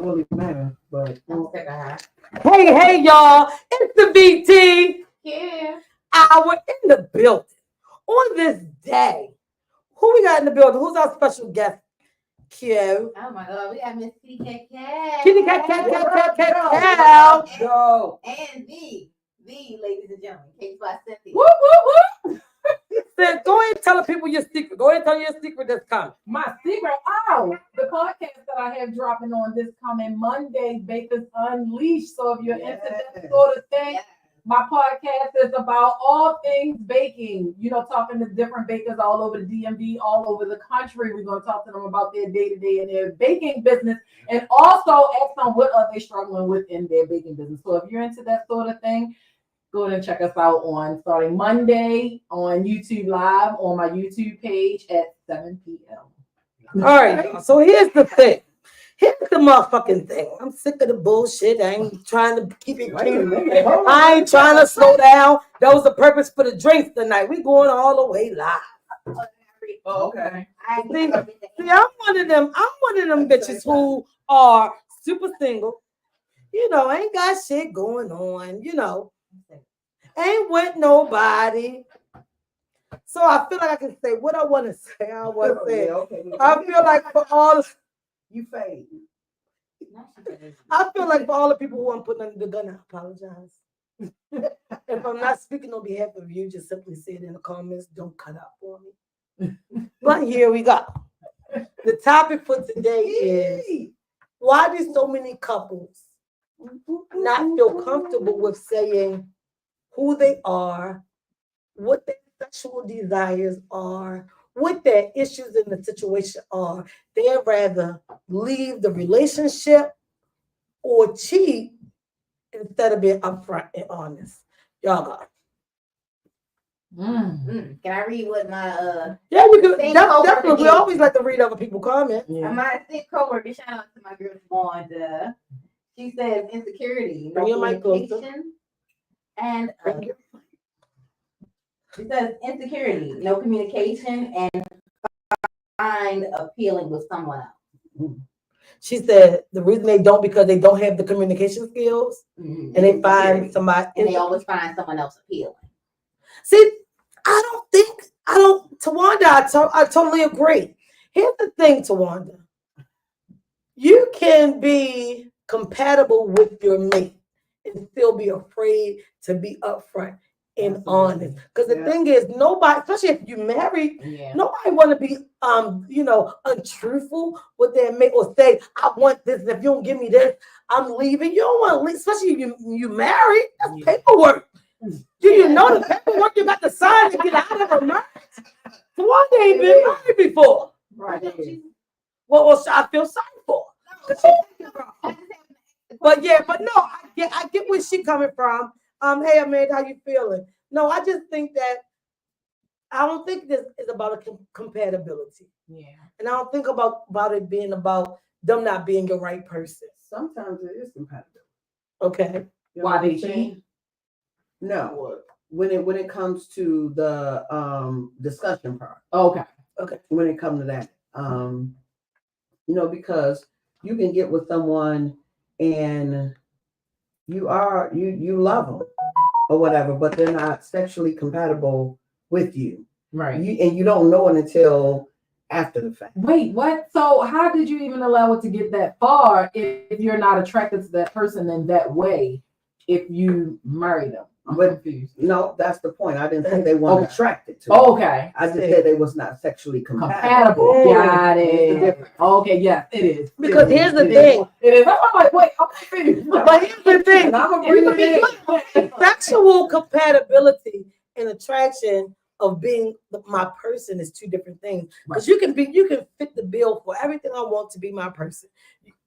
really matter, but hey, y'all! It's the Yeah. V.T.Q in the building on this day. Who we got in the building? Who's our special guest? Q. Oh my God, we got Miss Kitty Cat Kitty cat. yo. And the ladies and gentlemen, Kate by Cynthia. Woo! Sis, go ahead and tell the people your secret. Go ahead and tell your secret that's coming. My secret, the podcast that I have dropping on this coming Monday, Bakers Unleashed. So if you're into that sort of thing, my podcast is about all things baking. You know, talking to different bakers all over the DMV, all over the country. We're going to talk to them about their day-to-day and their baking business, and also ask them what are they struggling with in their baking business. So if you're into that sort of thing, go ahead and check us out on starting Monday on YouTube Live on my YouTube page at 7 p.m. All right, so here's the thing. Here's the motherfucking thing. I'm sick of the bullshit. I ain't trying to keep it cute. I ain't trying to slow down. That was the purpose for the drinks tonight. We going all the way live. Oh, okay. See, I'm one of them bitches who are super single. You know, ain't got shit going on. You know, ain't with nobody. So I feel like I can say what I want to say. I want to say. I feel like for all you fade. I feel like for all the people who I'm putting under the gun, I apologize. If I'm not speaking on behalf of you, just simply say it in the comments. Don't cut out for me. But here we go. The topic for today is why do so many couples not feel comfortable with saying who they are, what their sexual desires are, what their issues in the situation are. They'd rather leave the relationship or cheat instead of being upfront and honest. Y'all got Can I read what my yeah, you can definitely. We always like to read other people's comments. Yeah. My sick coworker, shout out to my girl Wanda. She says insecurity, no communication, and she says insecurity, no communication, and find appealing with someone else. She said the reason they don't because they don't have the communication skills, and they find somebody, and they always find someone else appealing. See, Tawanda, I totally agree. Here's the thing, Tawanda. You can be compatible with your mate and still be afraid to be upfront and honest. Because the thing is, nobody, especially if you're married, nobody want to be untruthful with their mate or say, I want this, and if you don't give me this, I'm leaving. You don't want to leave, especially if you married. That's paperwork. Do you know the paperwork you got to sign to get out of a marriage? Tawanda ain't been married before. Right. Well, I feel sorry for her. But no, I get where she coming from. Hey Amanda, how you feeling? No, I just think that I don't think this is about a compatibility. Yeah. And I don't think about it being about them not being your right person. Sometimes it is compatible. Okay. You know why they change? No. When it comes to the discussion part. Okay. When it comes to that. Because you can get with someone and you love them or whatever, but they're not sexually compatible with you. Right. And you don't know it until after the fact. Wait, what? So how did you even allow it to get that far if you're not attracted to that person in that way if you marry them? I'm confused. No, that's the point. I didn't say they weren't attracted to okay. I just said they was not sexually compatible. Got it. Okay, yeah, it is. Because here's the thing. It is. I'm like, wait, I'm confused. But here's the thing. Sexual compatibility and attraction of being my person is two different things. Because you can fit the bill for everything I want to be my person.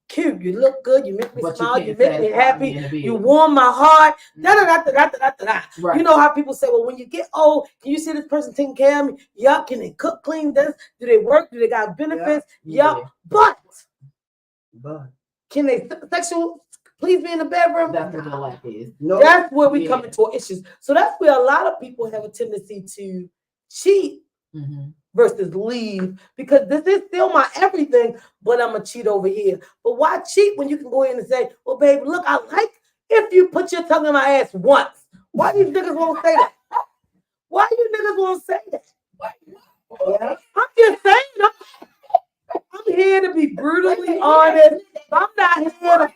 Cute, you look good, you make me smile, you make me happy, you warm my heart. Right. You know how people say, well, when you get old, can you see this person taking care of me? Yup. Can they cook, clean this? Do they work? Do they got benefits? Yup. But can they sexual please be in the bedroom? That's what the life is. No. That's where we come into issues. So that's where a lot of people have a tendency to cheat versus leave because this is still my everything, but I'm a cheat over here. But why cheat when you can go in and say, well, babe, look, I like if you put your tongue in my ass once. Why these niggas won't say that? Why you niggas won't say that? Yeah. I'm just saying, I'm here to be brutally honest. I'm not here to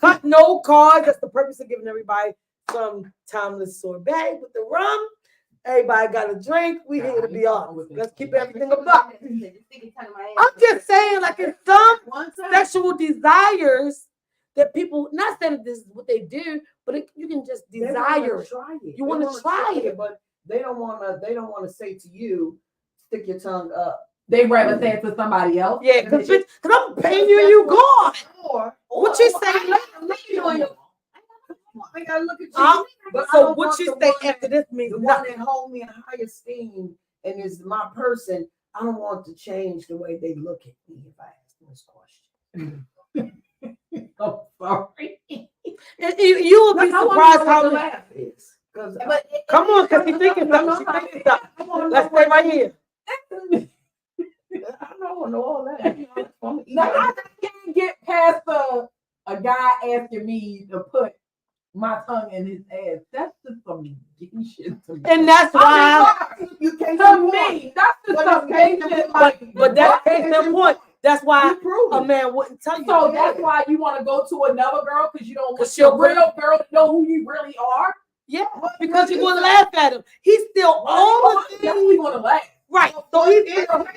cut no cards. That's the purpose of giving everybody some timeless sorbet with the rum. Everybody got a drink. We here to be honest. Let's keep everything above. I'm just saying, like in some sexual desires that people, not saying that this is what they do, but you can just desire it. Try it. You want to try it, but they don't want to. They don't want to say to you, "Stick your tongue up." They rather say it to somebody else. Yeah, because I'm paying you, you gone. What you say? I gotta look at you. But so what you say after this means the one that hold me in high esteem and is my person. I don't want to change the way they look at me if I ask them this question. I'm sorry. You will be surprised how the laugh is. Come on, because she's thinking something. She's thinking something. Let's stay right here. I don't know all that. Now, I can't get past a guy asking me to put my tongue in his ass. That's just some gay shit to me. And that's why you can't to me, that's just some gay shit. But that's the point. That's why a man wouldn't tell you. So that's why you want to go to another girl because you don't want your real girl to know who you really are. Yeah, because you want to laugh at him. He's still all the things. Definitely want to laugh. Right. So he's what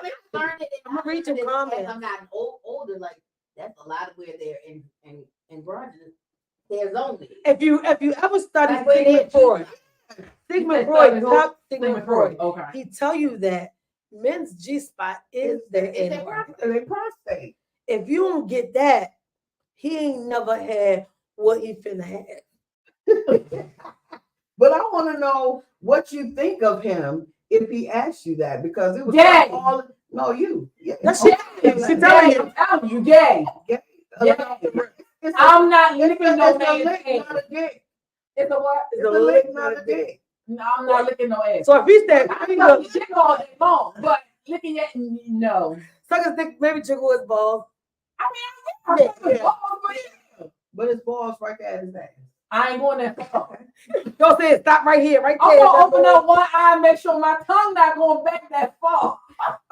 I learned it in my read your comments. I'm not older. Like that's a lot of where they're in Bronx. There's only if you ever study Sigmund Freud, Okay. he tell you that men's G spot is their prostate. If you don't get that, he ain't never had what he finna have. But I want to know what you think of him if he asked you that, because it was gay. You. Yeah. That's gay. She telling you. I'm telling you, gay. I'm not licking no man's ass. It's a what? It's a lick, not a dick. No, I'm not licking no ass. So if he said, I know dick all day long, but licking it, no. Suck his dick, maybe jiggle his balls. I mean, but his balls right there at his ass. I ain't going that far. Don't say it. Stop right here, right there. I'm gonna open up one eye and make sure my tongue not going back that far.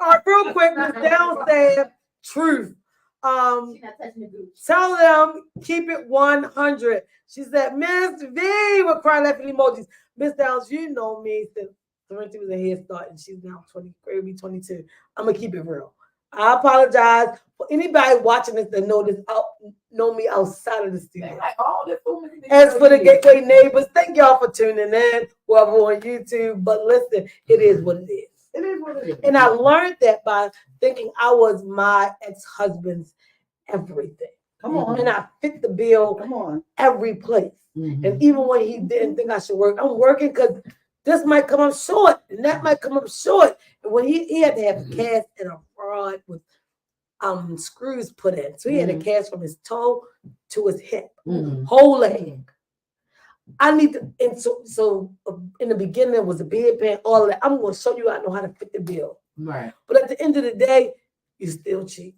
All right, real quick, Miss Downstairs, truth. Tell them, keep it 100. She said, Miss V with crying laughing emojis. Miss Downs, you know me since Sorrenti was a head start and she's now 20, maybe 22. I'm gonna keep it real. I apologize for anybody watching this that know me outside of the studio. As for the Gateway neighbors, thank y'all for tuning in, whoever on YouTube. But listen, it is what it is. It is what it is. And I learned that by thinking I was my ex-husband's everything. Come on. And I fit the bill. Come on. Every place. Mm-hmm. And even when he didn't think I should work, I'm working because this might come up short and that might come up short. And when he had to have a cast and a rod with screws put in. So he had a cast from his toe to his hip, whole leg. I need to, and so in the beginning it was a bedpan, all of that. I'm going to show you I know how to fit the bill. Right. But at the end of the day, you still cheat.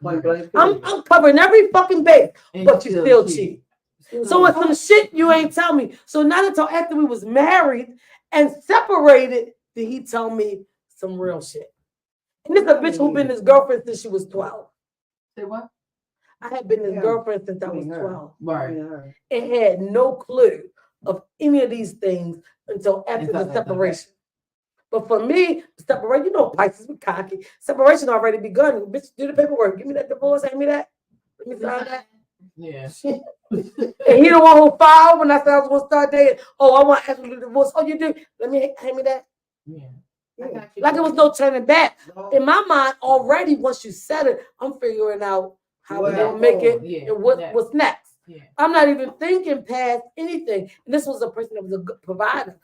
Point blank. I'm covering every fucking base, but you still cheat. So it's some shit you ain't tell me. So not until after we was married and separated did he tell me some real shit. And this is a bitch who been his girlfriend since she was 12. Say what? I had been his girlfriend since I was 12. Right. And had no clue of any of these things until after the separation. But for me, separation, you know, Pisces be cocky. Separation already begun. Bitch, do the paperwork. Give me that divorce. Hand me that. Let me sign that. Yeah. And he the one who filed when I said I was going to start dating. Oh, I want absolute divorce. Oh, you do? Let me hand me that. Yeah. Like it was no turning back. In my mind, already, once you said it, I'm figuring out how we're going to make it and what's next. Yeah. I'm not even thinking past anything. And this was a person that was a good provider,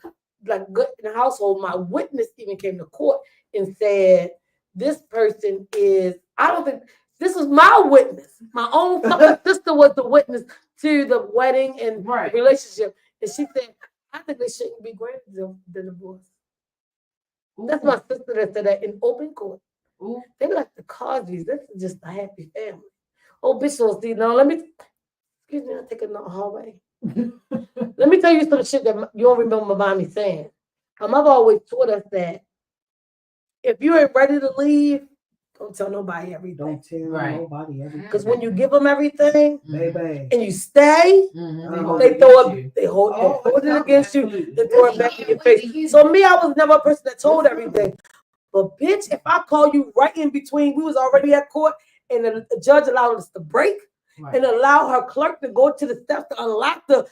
like good in the household. My witness even came to court and said, this person is, I don't think, this was my witness. My own fucking sister was the witness to the wedding and relationship. And she said, I think they shouldn't be granted the divorce. That's my sister that said that in open court. Ooh. They like the Cosby's. This is just a happy family. Oh, bitch, don't see. Now, let me, excuse me, I'll take a hallway. Let me tell you some shit that you don't remember mommy saying. My mother always taught us that if you ain't ready to leave, don't tell nobody everything. Don't tell nobody everything. Because when you give them everything, baby, and you stay, they throw it, they hold it against you, they throw it back in your face. So me, I was never a person that told everything. But bitch, if I call you right in between, we was already at court, and the judge allowed us to break and allow her clerk to go to the steps to unlock the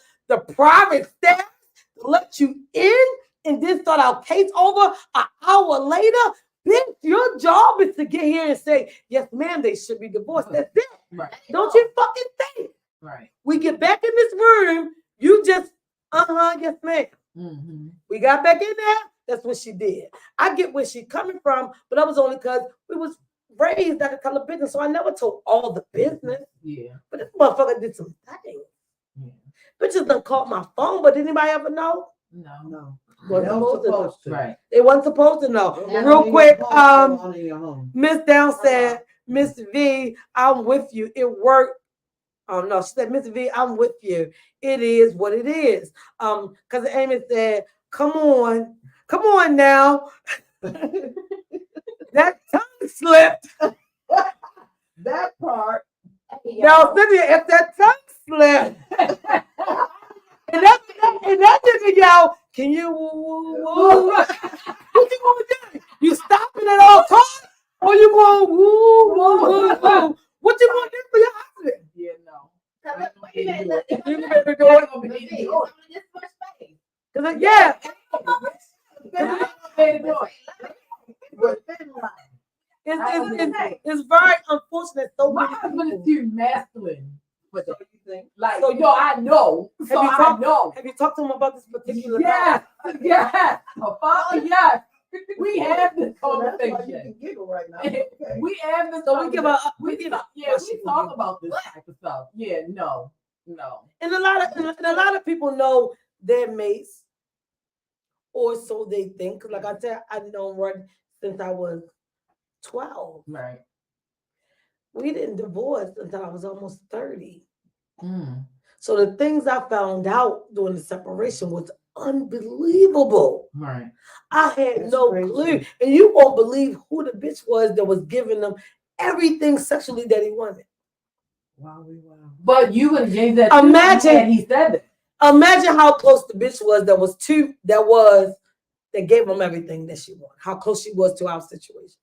private steps to let you in, and then start our case over an hour later. Bitch, your job is to get here and say, yes, ma'am, they should be divorced. That's it. Right. Don't you fucking think? Right. We get back in this room, you just, yes, ma'am. Mm-hmm. We got back in there. That's what she did. I get where she's coming from, but that was only because we was raised at the color business, so I never told all the business. Yeah. But this motherfucker did some things. Yeah. Bitches done called my phone, but did anybody ever know? No. Wasn't supposed to. Right. They wasn't supposed to know. Real quick, Miss Down said, Miss V, I'm with you. It worked. Oh no, she said, Miss V, I'm with you. It is what it is. Because Amy said, come on now. That tongue slipped. That part. Now, Cynthia, if that tongue slipped, and that nigga yell, can you woo? What you gonna do? You stopping at all costs, or you going woo? What you gonna do for your husband? Yeah, no. You better do it. Cause yeah. It's very unfortunate. So my husband is too masculine. What do you think? Like, so yo, I know. So I know. Have you talked to him about this particular? Yes, yes. Yes. We have this conversation. You can giggle right now. We have this. So we talk about this type of stuff. Yeah, no. And a lot of people know their mates, or so they think. Cause like I said, I've known Rod since I was 12. Right. We didn't divorce until I was almost 30. So the things I found out during the separation was unbelievable. Right. I had no clue. And you won't believe who the bitch was that was giving them everything sexually that he wanted. Wow. But you would have gave that. Imagine he said that. Imagine how close the bitch was that gave him everything that she wanted. How close she was to our situation.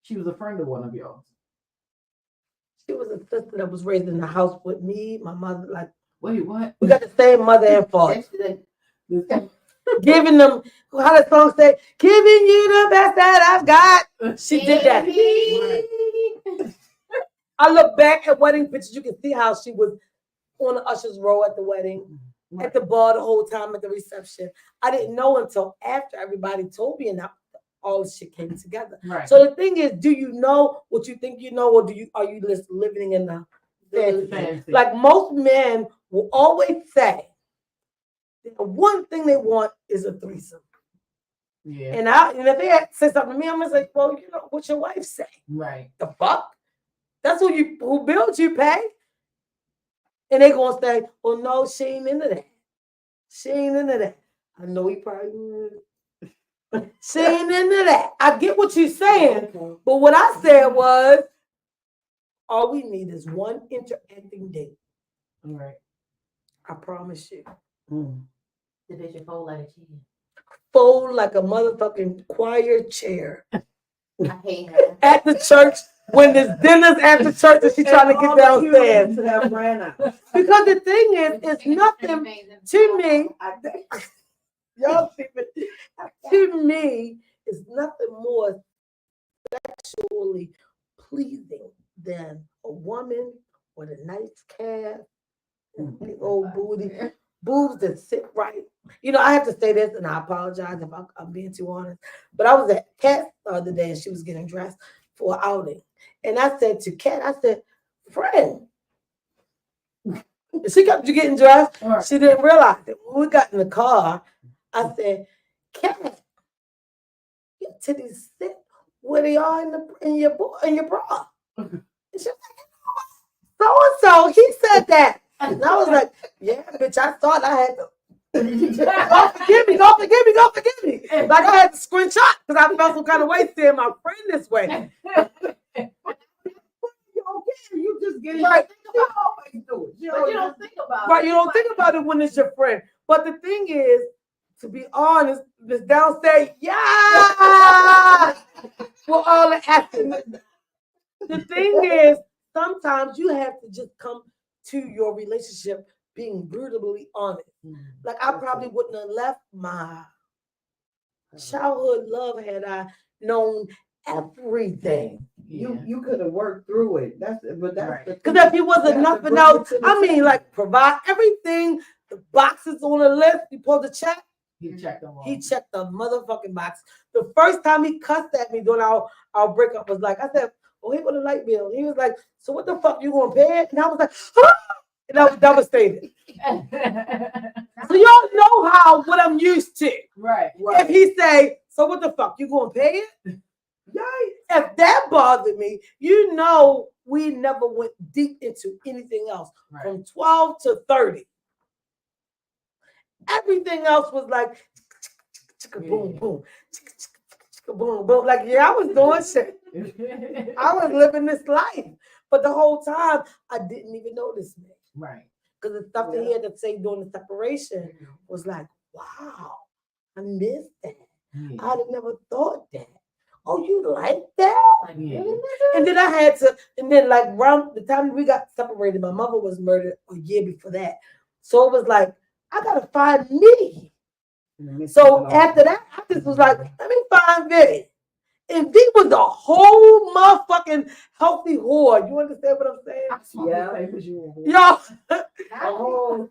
She was a friend of one of y'all. She was a sister that was raised in the house with me, my mother. Like, wait, what? We got the same mother and father. Giving them, how the song say, giving you the best that I've got. She did that. I look back at wedding pictures. You can see how she was on the usher's row at the wedding, at the bar the whole time at the reception. I didn't know until after everybody told me, and all the shit came together. Right. So the thing is, do you know what you think you know, or are you just living in the fantasy? Like most men will always say, the one thing they want is a threesome. Yeah. And if they say something to me, I'm gonna say, well, you know what your wife say. Right. The fuck? That's who bills you pay. And they gonna say, oh no, she ain't into that. She ain't into that. I know he probably she ain't into that. I get what you're saying, but what I said was, all we need is one interacting date. All right. I promise you. The bitch will fold like a cheese. Fold like a motherfucking choir chair. I hate her. At the church, when there's dinners after church and she's trying to get downstairs. Because the thing is, it's nothing to me. Y'all see it. To me, it's nothing more sexually pleasing than a woman with a nice calf and big old booty, boobs that sit right. You know, I have to say this, and I apologize if I'm being too honest, but I was at Kat the other day, and she was getting dressed for an outing. And I said to Kat, I said, friend, And she kept you getting dressed. Right. She didn't realize it. When we got in the car, I said, Kat, your titties sit where they are in your bra. And she was like, so-and-so, he said that. And I was like, yeah, bitch, I thought I had to. Don't forgive me. Like I had to screenshot because I felt some kind of way seeing my friend this way. You just get Right. You always do it. But you don't think about it. Right, you don't think about it when it's your friend. But the thing is, to be honest, Miss Down say, yeah, for all the acting. The thing is, sometimes you have to just come to your relationship being brutally honest. Like I probably wouldn't have left my childhood love had I known everything. You could have worked through it. That's Right. Because if he wasn't nothing else, I mean, like provide everything, the boxes on the list, you pulled the check. He checked them all. He checked the motherfucking box. The first time he cussed at me during our breakup was like, I said, oh, he got a light bill. He was like, so what the fuck, you gonna pay it? And I was like, ah! And I was devastated. So y'all know what I'm used to. Right. If he say, so what the fuck, you gonna pay it? Yikes. If that bothered me, you know we never went deep into anything else. Right. From 12 to 30. Everything else was like boom, boom, boom, boom. Like, yeah, I was doing shit. I was living this life. But the whole time, I didn't even know this man. Right. Because the stuff that he had to say during the separation was like, wow, I missed that. Yeah. I'd have never thought that. Oh, you like that? Yeah. And then I had to, and then like around the time we got separated, my mother was murdered a year before that. So it was like, I gotta find me. So after that, I just was like, let me find V. And V was a whole motherfucking healthy whore. You understand what I'm saying? Yeah. Yo,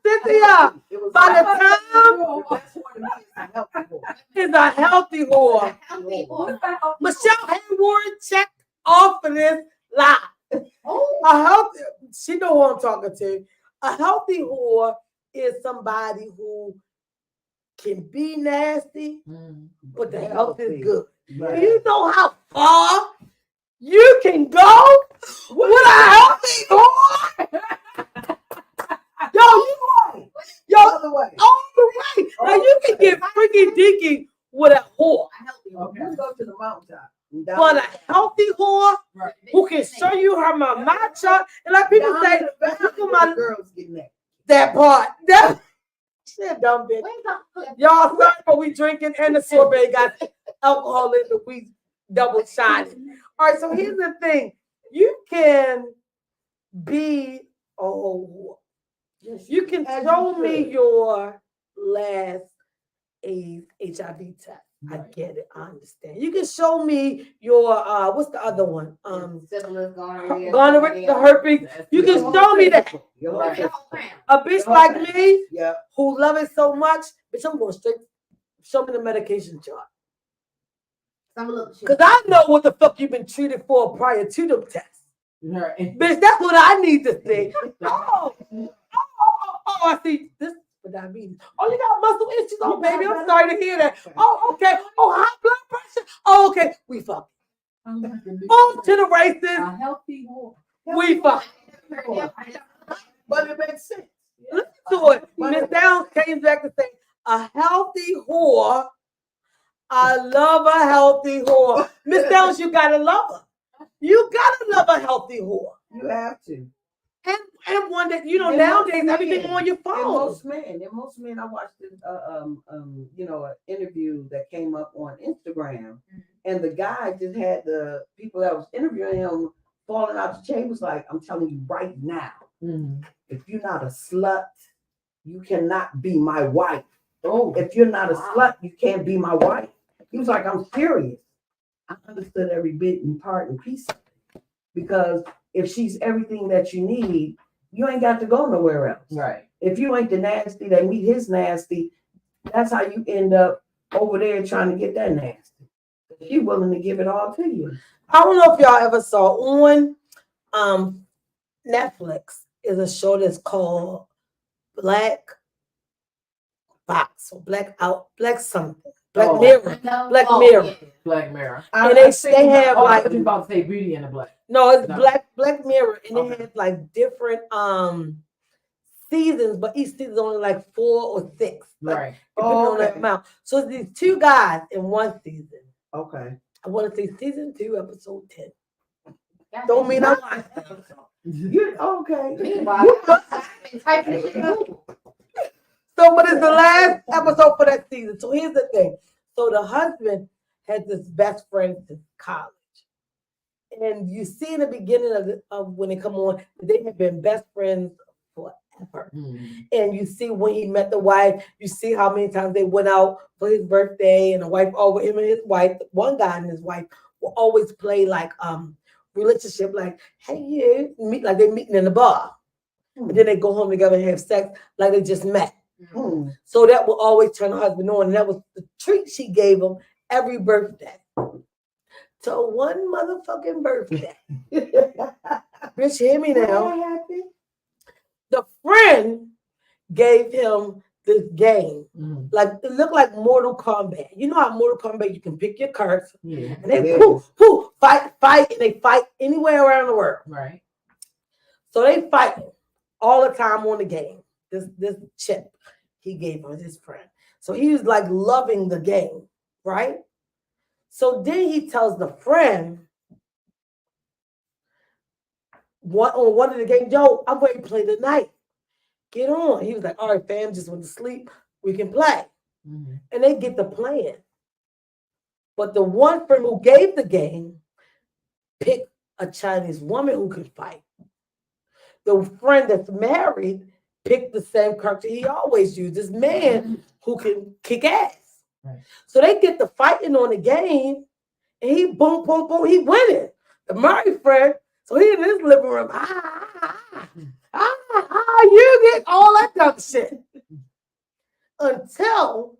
Cynthia, by the time is a healthy whore. Michelle Hayward checked off of this lie. A healthy, she know who I'm talking to. A healthy whore is somebody who can be nasty, but the health is good. Right. You know how far you can go with a healthy whore? All the way. Now you can get freaky deaky with a whore. You go to the mountaintop. But a healthy whore who can show you her matcha. And like people say, look at my girls getting that part. That shit, dumb bitch. Y'all sorry, but we drinking and the sorbet got alcohol in the we double shot. All right, so here's the thing. You can be a whore. You can show me your last HIV test. I get it. I understand. You can show me your what's the other one? Syphilis, gonorrhea, the herpes. You can show me that. A bitch like me, who love it so much, bitch, I'm going straight. Show me the medication chart. Because I know what the fuck you've been treated for prior to the test. Right. Bitch, that's what I need to see. I see this for diabetes. Oh, you got muscle issues. Oh, baby, I'm sorry to hear that. Oh, okay. Oh, high blood pressure. Oh, okay. We fuck. On to the races. A healthy whore. We fuck. But it makes sense. Listen to it. Miss Downs came back to say, a healthy whore. I love a healthy whore. Miss Downs, you gotta love her. You gotta love a healthy whore. You have to. And one that, you know, nowadays everything on your phone. And most men, I watched this, an interview that came up on Instagram, and the guy just had the people that was interviewing him falling out the chair. He was like, I'm telling you right now, if you're not a slut, you cannot be my wife. Oh, if you're not a slut, you can't be my wife. He was like, I'm serious. I understood every bit and part and piece of it. Because if she's everything that you need, you ain't got to go nowhere else. Right. If you ain't the nasty that meet his nasty, that's how you end up over there trying to get that nasty. She's willing to give it all to you. I don't know if y'all ever saw on Netflix is a show that's called Black Box or Black something. Black Mirror. Black Mirror. Yeah. Black Mirror. And they have like. I was about to say Beauty and the Black. No, it's Black Mirror, and it has like different seasons, but each season is only like 4 or 6. Like, right. Depending on that amount. So it's these 2 guys in one season. Okay. I want to say season 2, episode 10. Don't mean I'm like You're okay. So, but it's the last episode for that season. So here's the thing. So the husband had this best friend since college. And you see in the beginning of when they come on, they have been best friends forever. And you see when he met the wife, you see how many times they went out for his birthday, and the wife, him and his wife, one guy and his wife will always play like relationship, like, hey, you meet, like they're meeting in the bar. And then they go home together and have sex like they just met. So that will always turn the husband on. And that was the treat she gave him every birthday. So one motherfucking birthday. Bitch, hear me now. The friend gave him this game. Like it looked like Mortal Kombat. You know how Mortal Kombat you can pick your cards. Yeah. And they fight, and they fight anywhere around the world. Right. So they fight all the time on the game. This chip he gave him, his friend. So he was like loving the game, right? So then he tells the friend on one of the games, yo, I'm ready to play tonight. Get on. He was like, all right, fam, just went to sleep. We can play. And they get to playing. But the one friend who gave the game picked a Chinese woman who could fight. The friend that's married picked the same character he always used, this man who can kick ass. Right. So they get to fighting on the game, and he boom, boom, boom, he winning. The married friend, so he in his living room, you get all that dumb shit. Until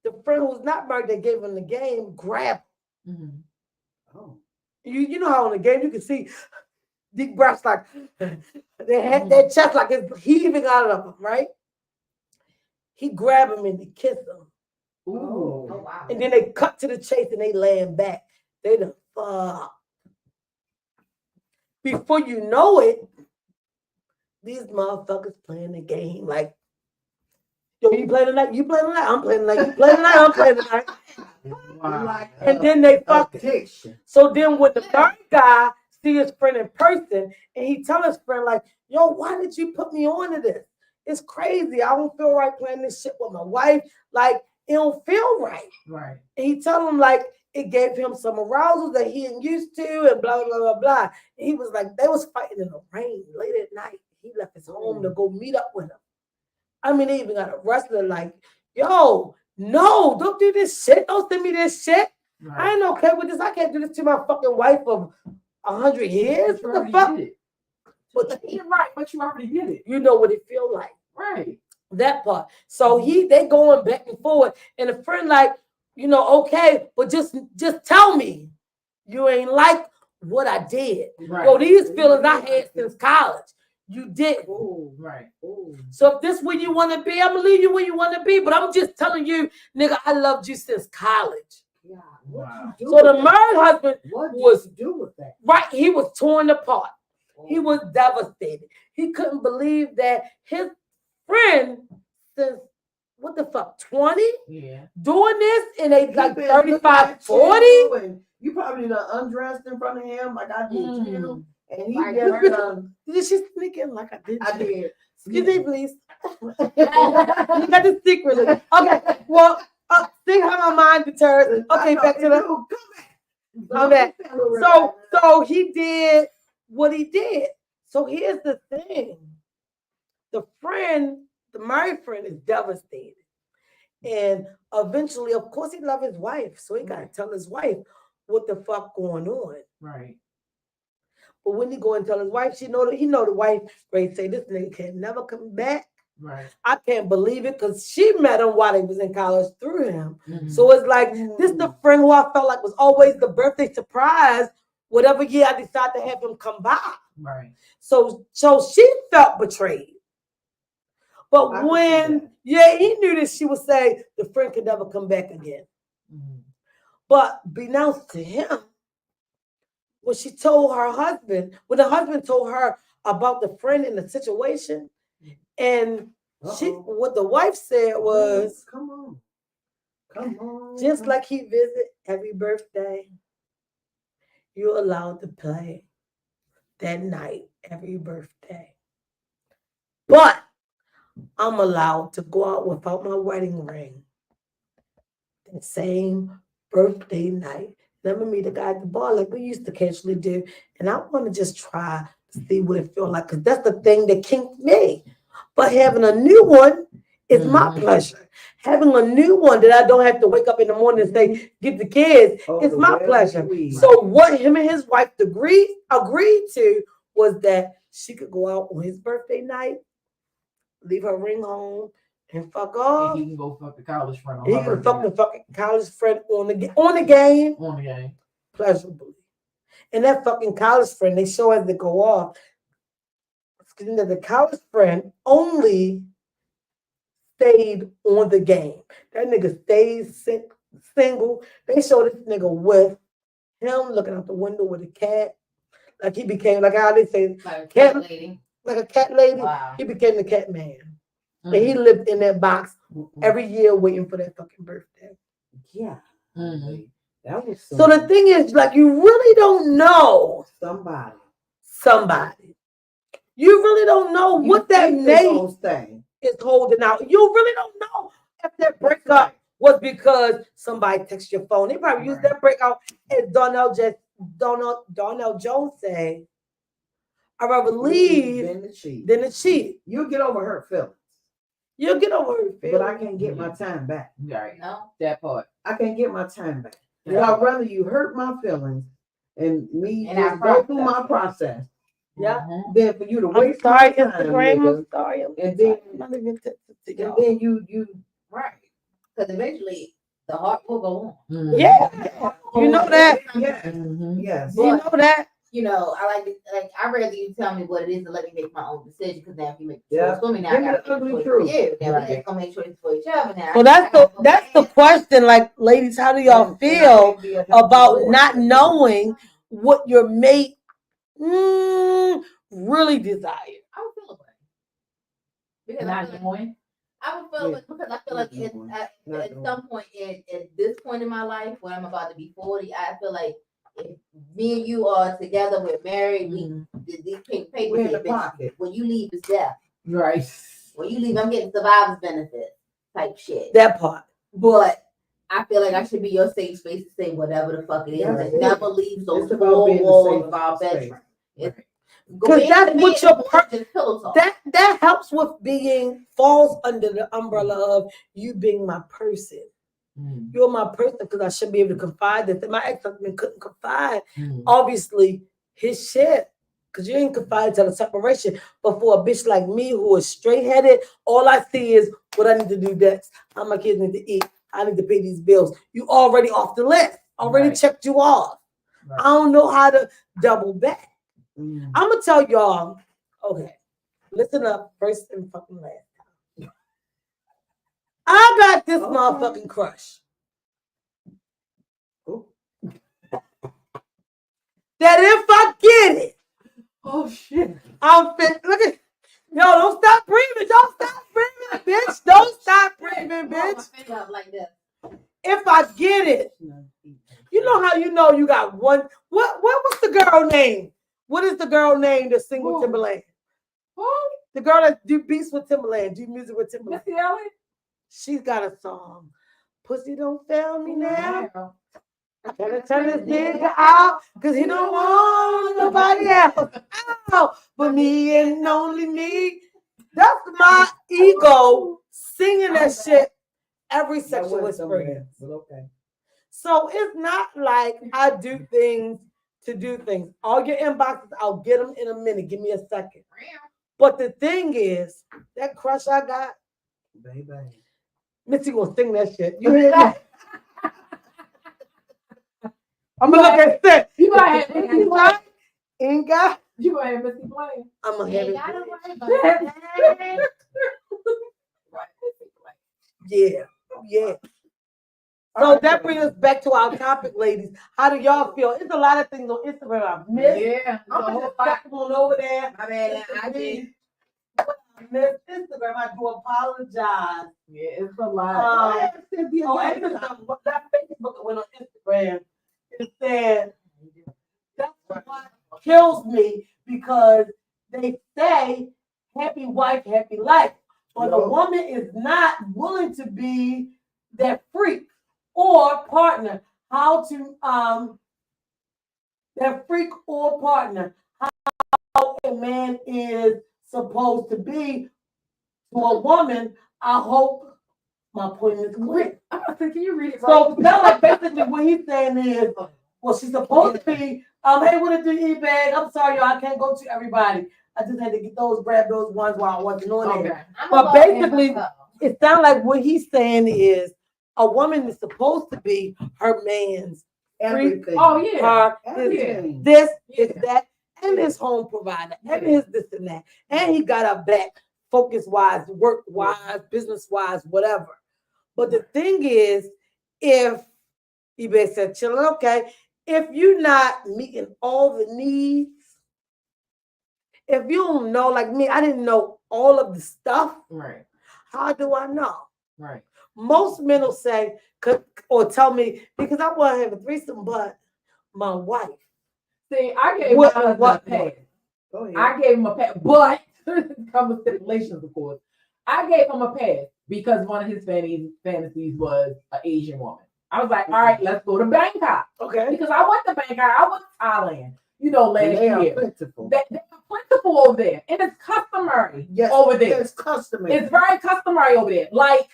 the friend who's not married that gave him the game grabbed him. Oh. You know how on the game you can see deep breaths, like they had their chest like it's heaving out of them, right? He grabbed him and he kissed him. Ooh. Oh, wow. And then they cut to the chase and they laying back. They done fuck. Before you know it, these motherfuckers playing the game like, yo, you playing tonight? You playing tonight? I'm playing tonight. You playing tonight? I'm playing tonight. Wow. And then they fuck it. So then when the third guy see his friend in person, and he tell his friend like, yo, why did you put me on to this? It's crazy. I don't feel right playing this shit with my wife. Like, it don't feel right. Right. And he tell him like it gave him some arousal that he ain't used to, and blah, blah, blah, blah. And he was like, they was fighting in the rain late at night. He left his home to go meet up with him. I mean, they even got arrested like, yo, no, don't do this shit. Don't send me this shit. Right. I ain't okay with this. I can't do this to my fucking wife of 100 years. What the fuck? But you're right, but you already did it. You know what it feel like. Right. That part. So they going back and forward. And a friend like, you know, okay, but just tell me you ain't like what I did. Right. Yo, these feelings I had since college. You did. Ooh, right. Ooh. So if this where you want to be, I'm gonna leave you where you want to be. But I'm just telling you, nigga, I loved you since college. Yeah. Wow. So the married husband was do with that. Right. He was torn apart. Oh. He was devastated. He couldn't believe that his friend since what the fuck, 20? Yeah. Doing this in a like 35, 40. You probably done undressed in front of him like I did too. And he did she sneak in like I did? I did. Excuse me, please. You got the secret. Okay, well, see how my mind deters. Okay, back to the. Come back. So he did what he did. So here's the thing. The married friend is devastated. And eventually, of course, he loves his wife. So he got to tell his wife what the fuck going on. Right. But when he go and tell his wife, he know the wife Ray say this nigga can never come back. Right. I can't believe it because she met him while he was in college through him. Mm-hmm. So it's like this the friend who I felt like was always the birthday surprise. Whatever year I decided to have him come by. Right. So she felt betrayed. But I can see when, that. he knew that she would say the friend could never come back again. But beknownst to him, when she told her husband, when the husband told her about the friend and the situation, and what the wife said was, come on. Just like he visit every birthday, you're allowed to play that night every birthday. But I'm allowed to go out without my wedding ring the same birthday night. And I'm gonna meet a guy at the bar like we used to casually do. And I want to just try to see what it feels like, because that's the thing that kinked me. But having a new one is my pleasure. Having a new one that I don't have to wake up in the morning and say, get the kids, it's my pleasure. So what him and his wife agreed to was that she could go out on his birthday night, leave her ring home, and fuck off. And he can go fuck the college friend. He can fuck the fucking college friend on the game. Pleasurably. And that fucking college friend, they show as they go off, the college friend only stayed on the game. That nigga stayed single. They show this nigga with him looking out the window with a cat. Like he became, like how they say, like a cat lady. Like a cat lady. Wow. He became the cat man. And he lived in that box every year waiting for that fucking birthday. Yeah. That was so the thing is, like, you really don't know somebody. You really don't know what that mate is holding out. You really don't know if that breakup was because somebody texted your phone. They probably used that breakup, as Donnell Jones said, I'd rather leave than to cheat. You'll get over her feelings. But I can't get my time back. Right. No. That part. I can't get my time back. So I'd rather you hurt my feelings and me just go through my process. Yeah. Than for you to waste my time, nigga. And then you right. Because eventually the heart will go on. Yeah. You know that. Yes. You know that. You know, I'd rather you tell me what it is and let me make my own decision. Because now if you make the choice for me, now I gotta make the choice for you. Now we just gonna make choices for each other now. So that's the question. Like, ladies, how do y'all feel about not knowing what your mate really desire? I would feel away. Because not knowing. I would feel because I feel like at some point at this point in my life when I'm about to be 40, I feel like if me and you are together, we're married, these papers in the pocket. When you leave, it's death. Right. When you leave, I'm getting survivor's benefit type shit. That part. But I feel like I should be your safe space to say whatever the fuck it is. It never leaves those four walls of our bedroom. Because that's what your that helps with falls under the umbrella of you being my person. You're my person because I should be able to confide that my ex-husband couldn't confide. Obviously, his shit. Because you ain't confided till the separation. But for a bitch like me who is straight-headed, all I see is what I need to do next. How my kids need to eat. I need to pay these bills. You already off the list. Already checked you off. I don't know how to double back. I'm going to tell y'all, okay, listen up, first and fucking last time. I got this motherfucking crush. That if I get it, shit, I'm fit. Look at, yo, don't stop breathing. Don't stop breathing, bitch. Don't stop breathing, bitch. If I get it, you know how you know you got one. What was the girl name? What is the girl name that's sing with Timberland? The girl that do beats with Timberland, do music with Timberland. Missy Elliott? She's got a song. Pussy don't fail me now. I gotta turn this nigga out because he don't want nobody else. Oh, but me and only me. That's my ego singing that shit every sexual experience. Okay. So it's not like I do things to do things. All your inboxes, I'll get them in a minute. Give me a second. But the thing is, that crush I got, baby, Missy gonna sing that shit. You hear that? I'm gonna look at that. You gonna have Missy playing? Inga. You gonna have Missy playing? I'm gonna have it. Yeah. So that brings us back to our topic, ladies. How do y'all feel? It's a lot of things on Instagram I've missed. Yeah. I'm gonna just back on over there. My bad. I did. I missed Instagram. I do apologize. Yeah, it's a lot. That Facebook that went on Instagram. It said that's what kills me because they say happy wife, happy life, but a woman is not willing to be that freak or partner. How to that freak or partner? How a man is supposed to be to a woman? I hope my point is clear. I'm gonna say, can you read it? So now, like basically, what he's saying is, well, she's supposed to be. Hey, what it do, E-bag? I'm sorry, y'all, I can't go to everybody. I just had to get grab those ones while I wasn't on there. But basically, it sounds like what he's saying is, a woman is supposed to be her man's Everything. Oh yeah. Everything. this, is that, and his home provider, and his this and that, and he got a back, focus wise, work wise, business wise, whatever. But the thing is, if eBay said, chilling, okay, if you're not meeting all the needs, if you don't know, like me, I didn't know all of the stuff. Right. How do I know? Right. Most men will say, or tell me, because I want to have a threesome, but my wife. See, I gave mine a pass. I gave him a pass, but come with stipulations, of course. I gave him a pass because one of his fantasies was an Asian woman. I was like, all right, let's go to Bangkok. Okay. Because I went to Bangkok, I went to Thailand, last They are year. plentiful. They are plentiful over there. And it's customary over there. It's customary. It's very customary over there. Like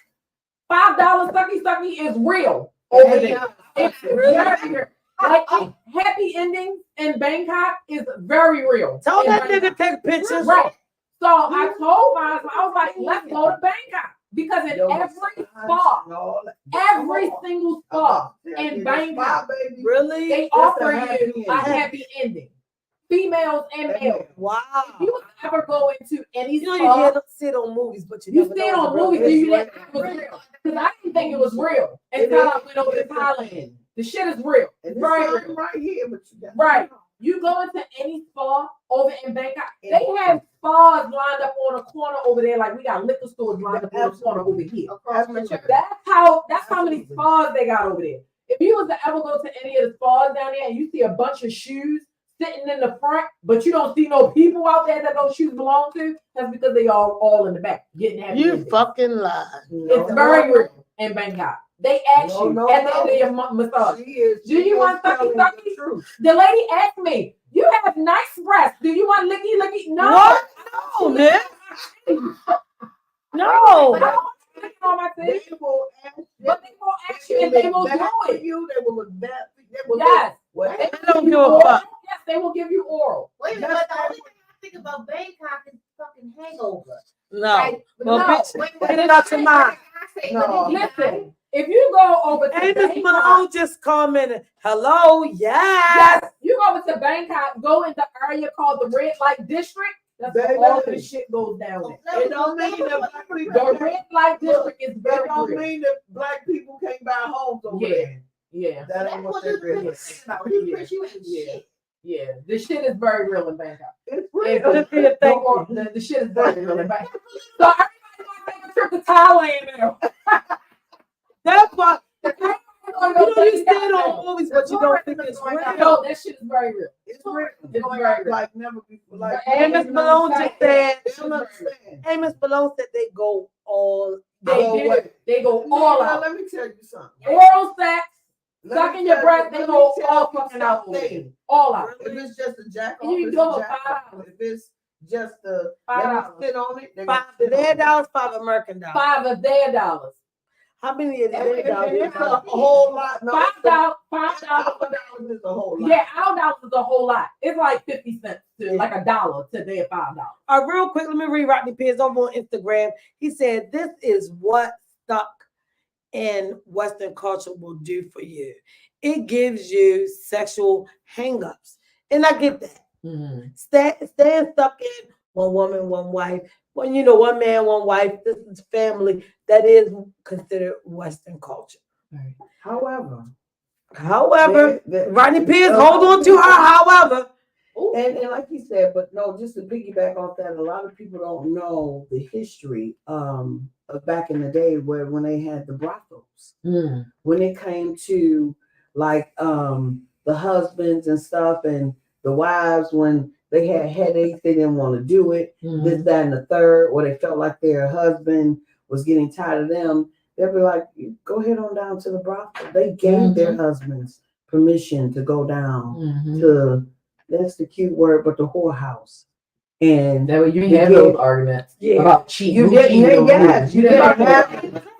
$5 sucky is real over there. It's very real. Like happy endings in Bangkok is very real. Tell that nigga take pictures. Right. So I told myself, I was like, let's go to Bangkok. Because in every spa, every single spa in Bangkok, really, they offer you a happy ending. Females and males. Wow. If you ever go into any You spa, don't see it on movies, but you see it on movies, you didn't think it was real. Because I didn't think it was real until I went over to Thailand. The shit is real. It's very real. Right here, but you got Right. You go into any spa over in Bangkok, they have spas lined up on a corner over there, like we got liquor stores lined up on a corner over here. That's how many spas they got over there. If you was to ever go to any of the spas down there and you see a bunch of shoes sitting in the front, but you don't see no people out there that those shoes belong to, that's because they all in the back getting happy. You fucking lie. It's very real in Bangkok. They ask you at the end of your massage, do you want sucky? The lady asked me, you have nice breasts. Do you want licky? No. What? No, man. No. But I don't want you licking on my titties. But they will ask you and they will do it. They will look back. Yes. They don't give a fuck. Yes, they will give you oral. Wait a minute, but the only thing I think about Bangkok is fucking hangover. No. Like, Well, no, bitch, wait, get it out your mind. No. Listen, if you go over to Hey, Miss Bangkok, Malone just commented, hello, yes. you go over to Bangkok, go in the area called the red light district. That's where all of this shit goes down there. It don't mean that black people. The red light district is It very don't real. mean that black people can't buy homes over there. Yeah. That ain't what they really shit. Yeah. The shit is very real in Bangkok. It's The shit is very real in Bangkok. So everybody want to take a trip to Thailand now. That's why. You see it on movies, but you don't think it's real. No, that shit is very real. It's real. It's very real. Like never before. Like And Miss Malone just said, they don't understand. hey, Miss Malone said they go all They go all out. Let me tell you something. Oral sex, Let me sucking your tell breath, you- they let go me tell all you fucking out. something. All out. If it's just a jack off, You it's do a it jack $5. off. If it's just a $5. let me sit on it, they $5 sit on it. $5, $5 American dollars. $5 of their dollars. How many is It's $5? a whole lot. No, $5. $5 is a whole lot. Yeah, our dollars is a whole lot. It's like 50 cents to like $1 to their $5. Real quick, let me read Rodney Pierce over on Instagram. He said, this is what stuck in Western culture will do for you. It gives you sexual hangups. And I get that. Mm-hmm. Staying stuck in one woman, one wife. Well, one man, one wife. This is family. That is considered Western culture. However, Rodney P is hold on to her. However, and like you said, but no, just to piggyback off that, a lot of people don't know the history of back in the day when they had the brothels. When it came to like the husbands and stuff and the wives, when they had headaches, they didn't want to do it, this, that, and the third, or they felt like their husband was getting tired of them, they'd be like, go ahead on down to the brothel. They gave their husbands permission to go down to, that's the cute word, but the whorehouse. And that way you didn't have those arguments about cheating. You didn't have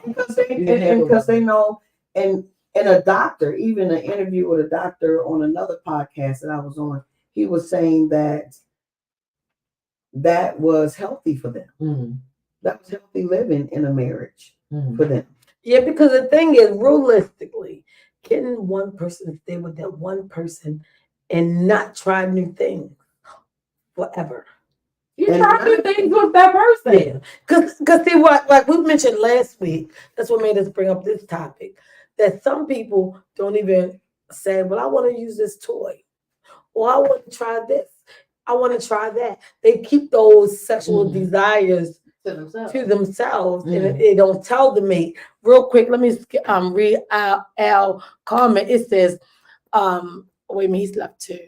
because they know, and a doctor, even an interview with a doctor on another podcast that I was on, he was saying that was healthy for them. That was healthy living in a marriage for them. Yeah, because the thing is, realistically, can one person stay with that one person and not try new things forever? You try new things with that person. Yeah. Because see what, like we mentioned last week, that's what made us bring up this topic, that some people don't even say, well, I want to use this toy, or I want to try this, I want to try that. They keep those sexual desires to themselves and they don't tell the mate. Real quick, let me read our comment. It says, wait a minute, he's left too.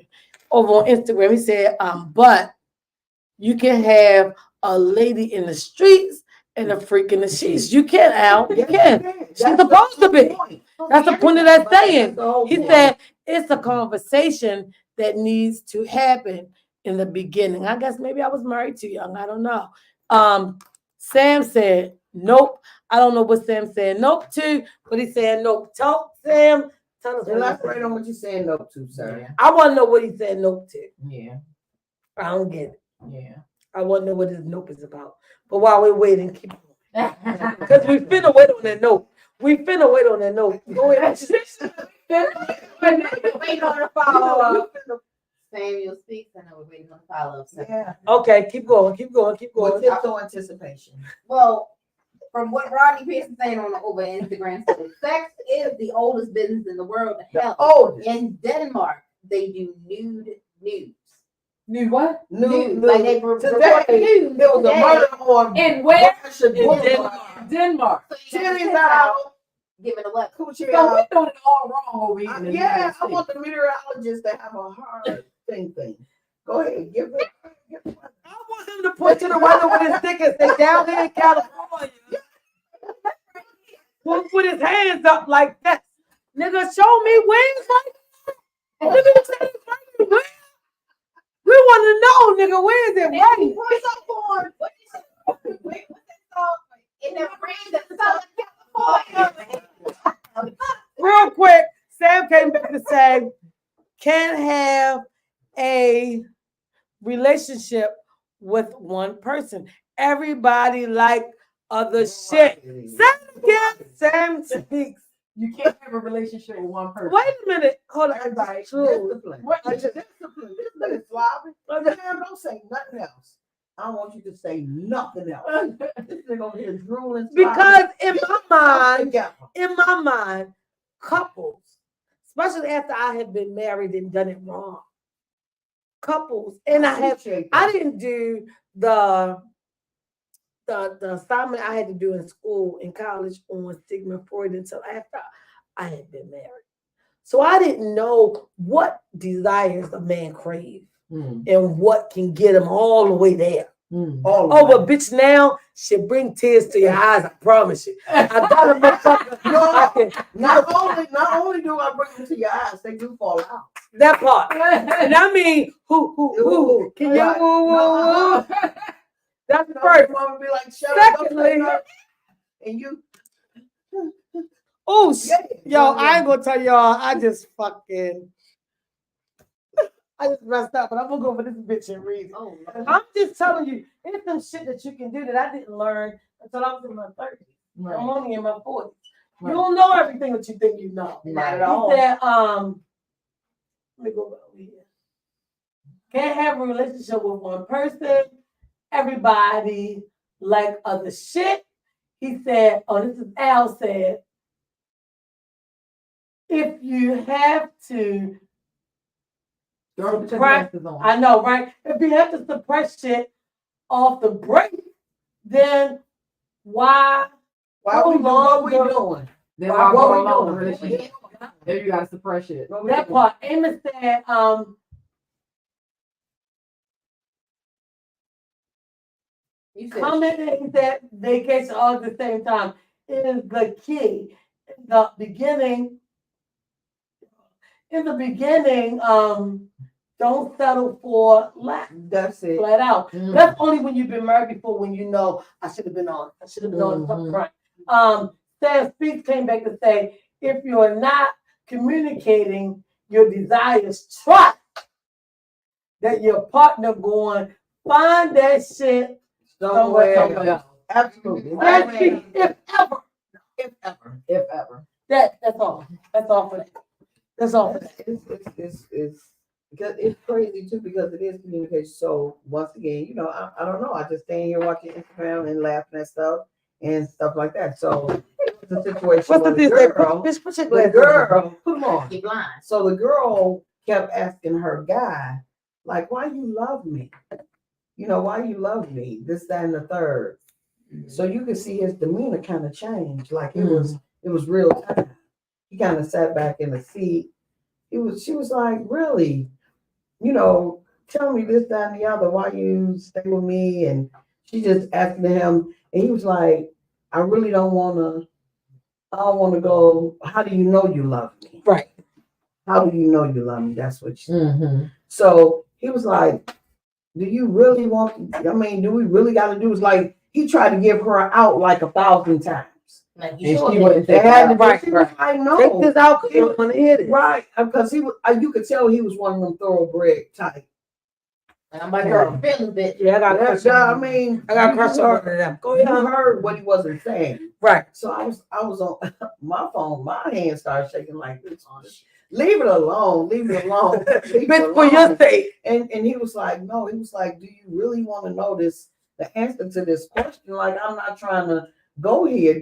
Over on Instagram, he said, but you can have a lady in the streets and a freak in the sheets. You can, Al. You can. She's supposed to be. That's the point of that saying. He said it's a conversation that needs to happen in the beginning. I guess maybe I was married too young. I don't know. Sam said, nope. I don't know what Sam said nope to, but he said nope. Tell Sam. Tell us. Elaborate on what you're saying nope to, sir. Yeah. I want to know what he said nope to. Yeah. I don't get it. Yeah. I want to know what his nope is about. But while we're waiting, keep going. Because we finna wait on that nope. Go ahead. Wait on the follow-up. Samuel speaks, and we're waiting on the follow-up. Yeah. Okay, keep going. What's your anticipation? Well, from what Rodney Pierce is saying over Instagram, so sex is the oldest business in the world. Hell, in Denmark, they do nude nudes. Nude what? Nude. Like they today, nude. There was a murder on. And where? In Denmark. So titties out. Giving a what? So we're doing it all wrong over here. Yeah, I want the meteorologist to have a hard thing. Go ahead, give it. I want him to point to the weather with his stick and say, down here in California. Won't put his hands up like that. Nigga, show me wings like that. Nigga, say where? We want to know, nigga, where is it? Wait. What's up, porn? What is it? What's that song? In the rain of Southern California. Real quick, Sam came back to say, can't have a relationship with one person. Everybody like other shit. Sam speaks. You can't have a relationship with one person. Wait a minute. Hold on. Everybody, Discipline. Discipline. This is sloppy. Don't say nothing else. I want you to say nothing else. This nigga over here drooling. Because in my mind, couples, especially after I have been married and done it wrong, couples, and I didn't do the assignment I had to do in school, in college on Sigmund Freud until after I had been married. So I didn't know what desires a man craves and what can get him all the way there. But bitch, now she'll bring tears to your eyes. I promise you. I gotta make something. Not only do I bring them to your eyes, they do fall out. That part. And I mean, who? Can you woo? That's the first. Mama be like, secondly, and you. Oh, yo, I ain't gonna tell y'all. I just messed up, but I'm gonna go for this bitch and read it. I'm just telling you, it's some shit that you can do that I didn't learn until I was in my 30s. Right. I'm only in my 40s. Right. You don't know everything that you think you know. Not at all. He said, let me go over here. Can't have a relationship with one person. everybody like other shit. He said, oh, this is Al said, if you have to Put your suppress, glasses on. I know, right? If you have to suppress shit off the break, then why What we doing? Then Why- why what go we along doing? with relationship? Then you gotta suppress it. What we that doing? part? Amos said, You said commenting that vacation all at the same time is the key. In the beginning, don't settle for less. That's it. Flat out. Mm. That's only when you've been married before, when you know I should have been on. I should have been on Mhm. the front. Sam Speaks came back to say, if you're not communicating your desires, trust that your partner going find that shit somewhere else. Absolutely. Sam Speaks, if ever. If ever. If ever. That's all. That's all for that. That's all for that. It's because it's crazy too, because it is communication. So once again, I don't know. I just stand here watching Instagram and laughing at stuff and stuff like that. So it's a situation What's where the the thing? girl, Bitch, put your the glasses on. girl, come on. you're blind. So the girl kept asking her guy, like, why you love me? Why you love me? This, that, and the third. So you could see his demeanor kind of change. Like it was real time. He kind of sat back in the seat. She was like, really, tell me this, that, and the other. Why you stay with me? And she just asked him, and he was like, I really don't want to go. How do you know you love me? Right. How do you know you love me? That's what she said. Mm-hmm. So he was like, do you really want to, do we really got to do? It's like, he tried to give her out like 1,000 times. Like And you sure she did. wouldn't They take had to, it. Right, she was right. like, Take no. this out because you don't want to hear this. Right, because he was, you could tell he was one of them thoroughbred type. And I'm about to hurt feelings, bitch. Yeah, I got a That's, question. I mean, I got a you question heard- for them. Go You ahead. heard what he wasn't saying. Right. So I was on my phone, my hand started shaking like this. Leave it alone, leave it alone. Leave it Bitch, for alone. your sake. And he was like, no, he was like, do you really want to know the answer to this question? Like, I'm not trying to go here.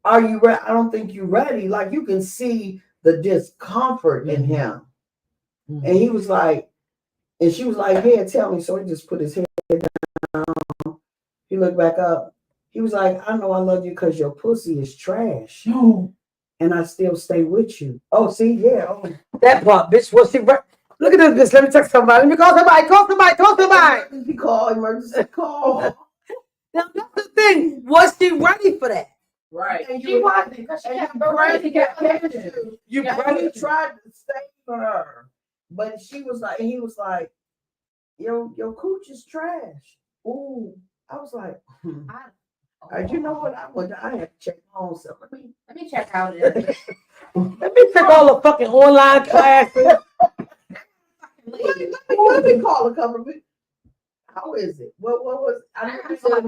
Are you ready? I don't think you're ready. Like, you can see the discomfort in him. Mm-hmm. And he was like, and she was like, hey, tell me. So he just put his head down. He looked back up. He was like, I know I love you because your pussy is trash. And I still stay with you. Oh, see, yeah. Oh. That part, bitch. Was she right? Look at this bitch. Let me text somebody. Let me call somebody. Call somebody. Call somebody. Emergency call. Now, that's the thing. Was she ready for that? Right. And She wasn't because she kept You tried to stay for her, but she was like, and he was like, your cooch is trash. Ooh, I was like, you know what? I have to check my own self. Let me check out this. Let me check all the fucking online classes. Let me call a couple of people. How is it? What was? Was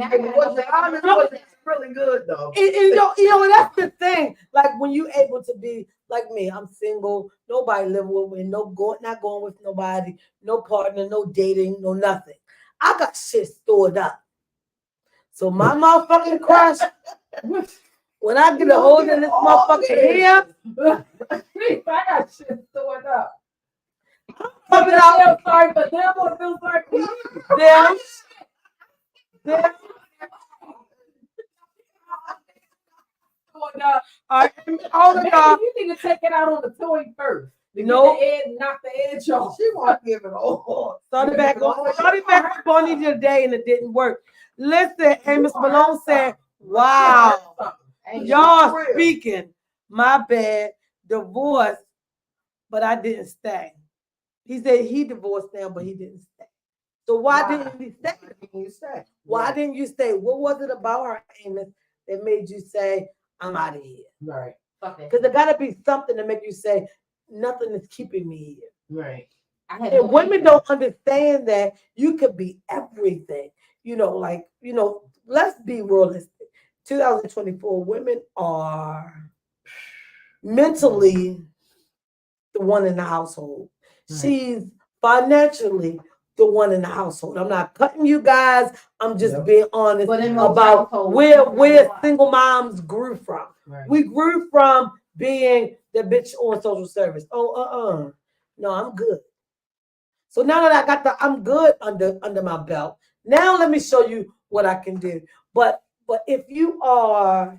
really good though. You know, that's the thing. Like when you able to be like me, I'm single, nobody living with me, not going with nobody, no partner, no dating, no nothing. I got shit stored up. So my motherfucking crush, when I get a hold of this motherfucker here, I got shit stored up. coming I out. feel sorry for them or feel sorry for you. Them. All of y'all, you need to take it out on the toy first. Nope. Knock the edge off. She won't give it all. Started back up on you today and it didn't work. Listen, Amos Malone said, wow, y'all speaking. My bad, divorce, but I didn't stay. He said he divorced now, but he didn't stay. So why didn't he stay? Why didn't you stay? What was it about her, Amos, that made you say, I'm out of here? Right. Because there got to be something to make you say, nothing is keeping me here. Right. And women don't understand that you could be everything. Let's be realistic. 2024, women are mentally the one in the household. Right. She's financially the one in the household. I'm not cutting you guys. I'm just Yep. being honest But in most about households, where single moms grew from. Right. We grew from being the bitch on social service. Oh, no, I'm good. So now that I got I'm good under my belt. Now let me show you what I can do. But if you are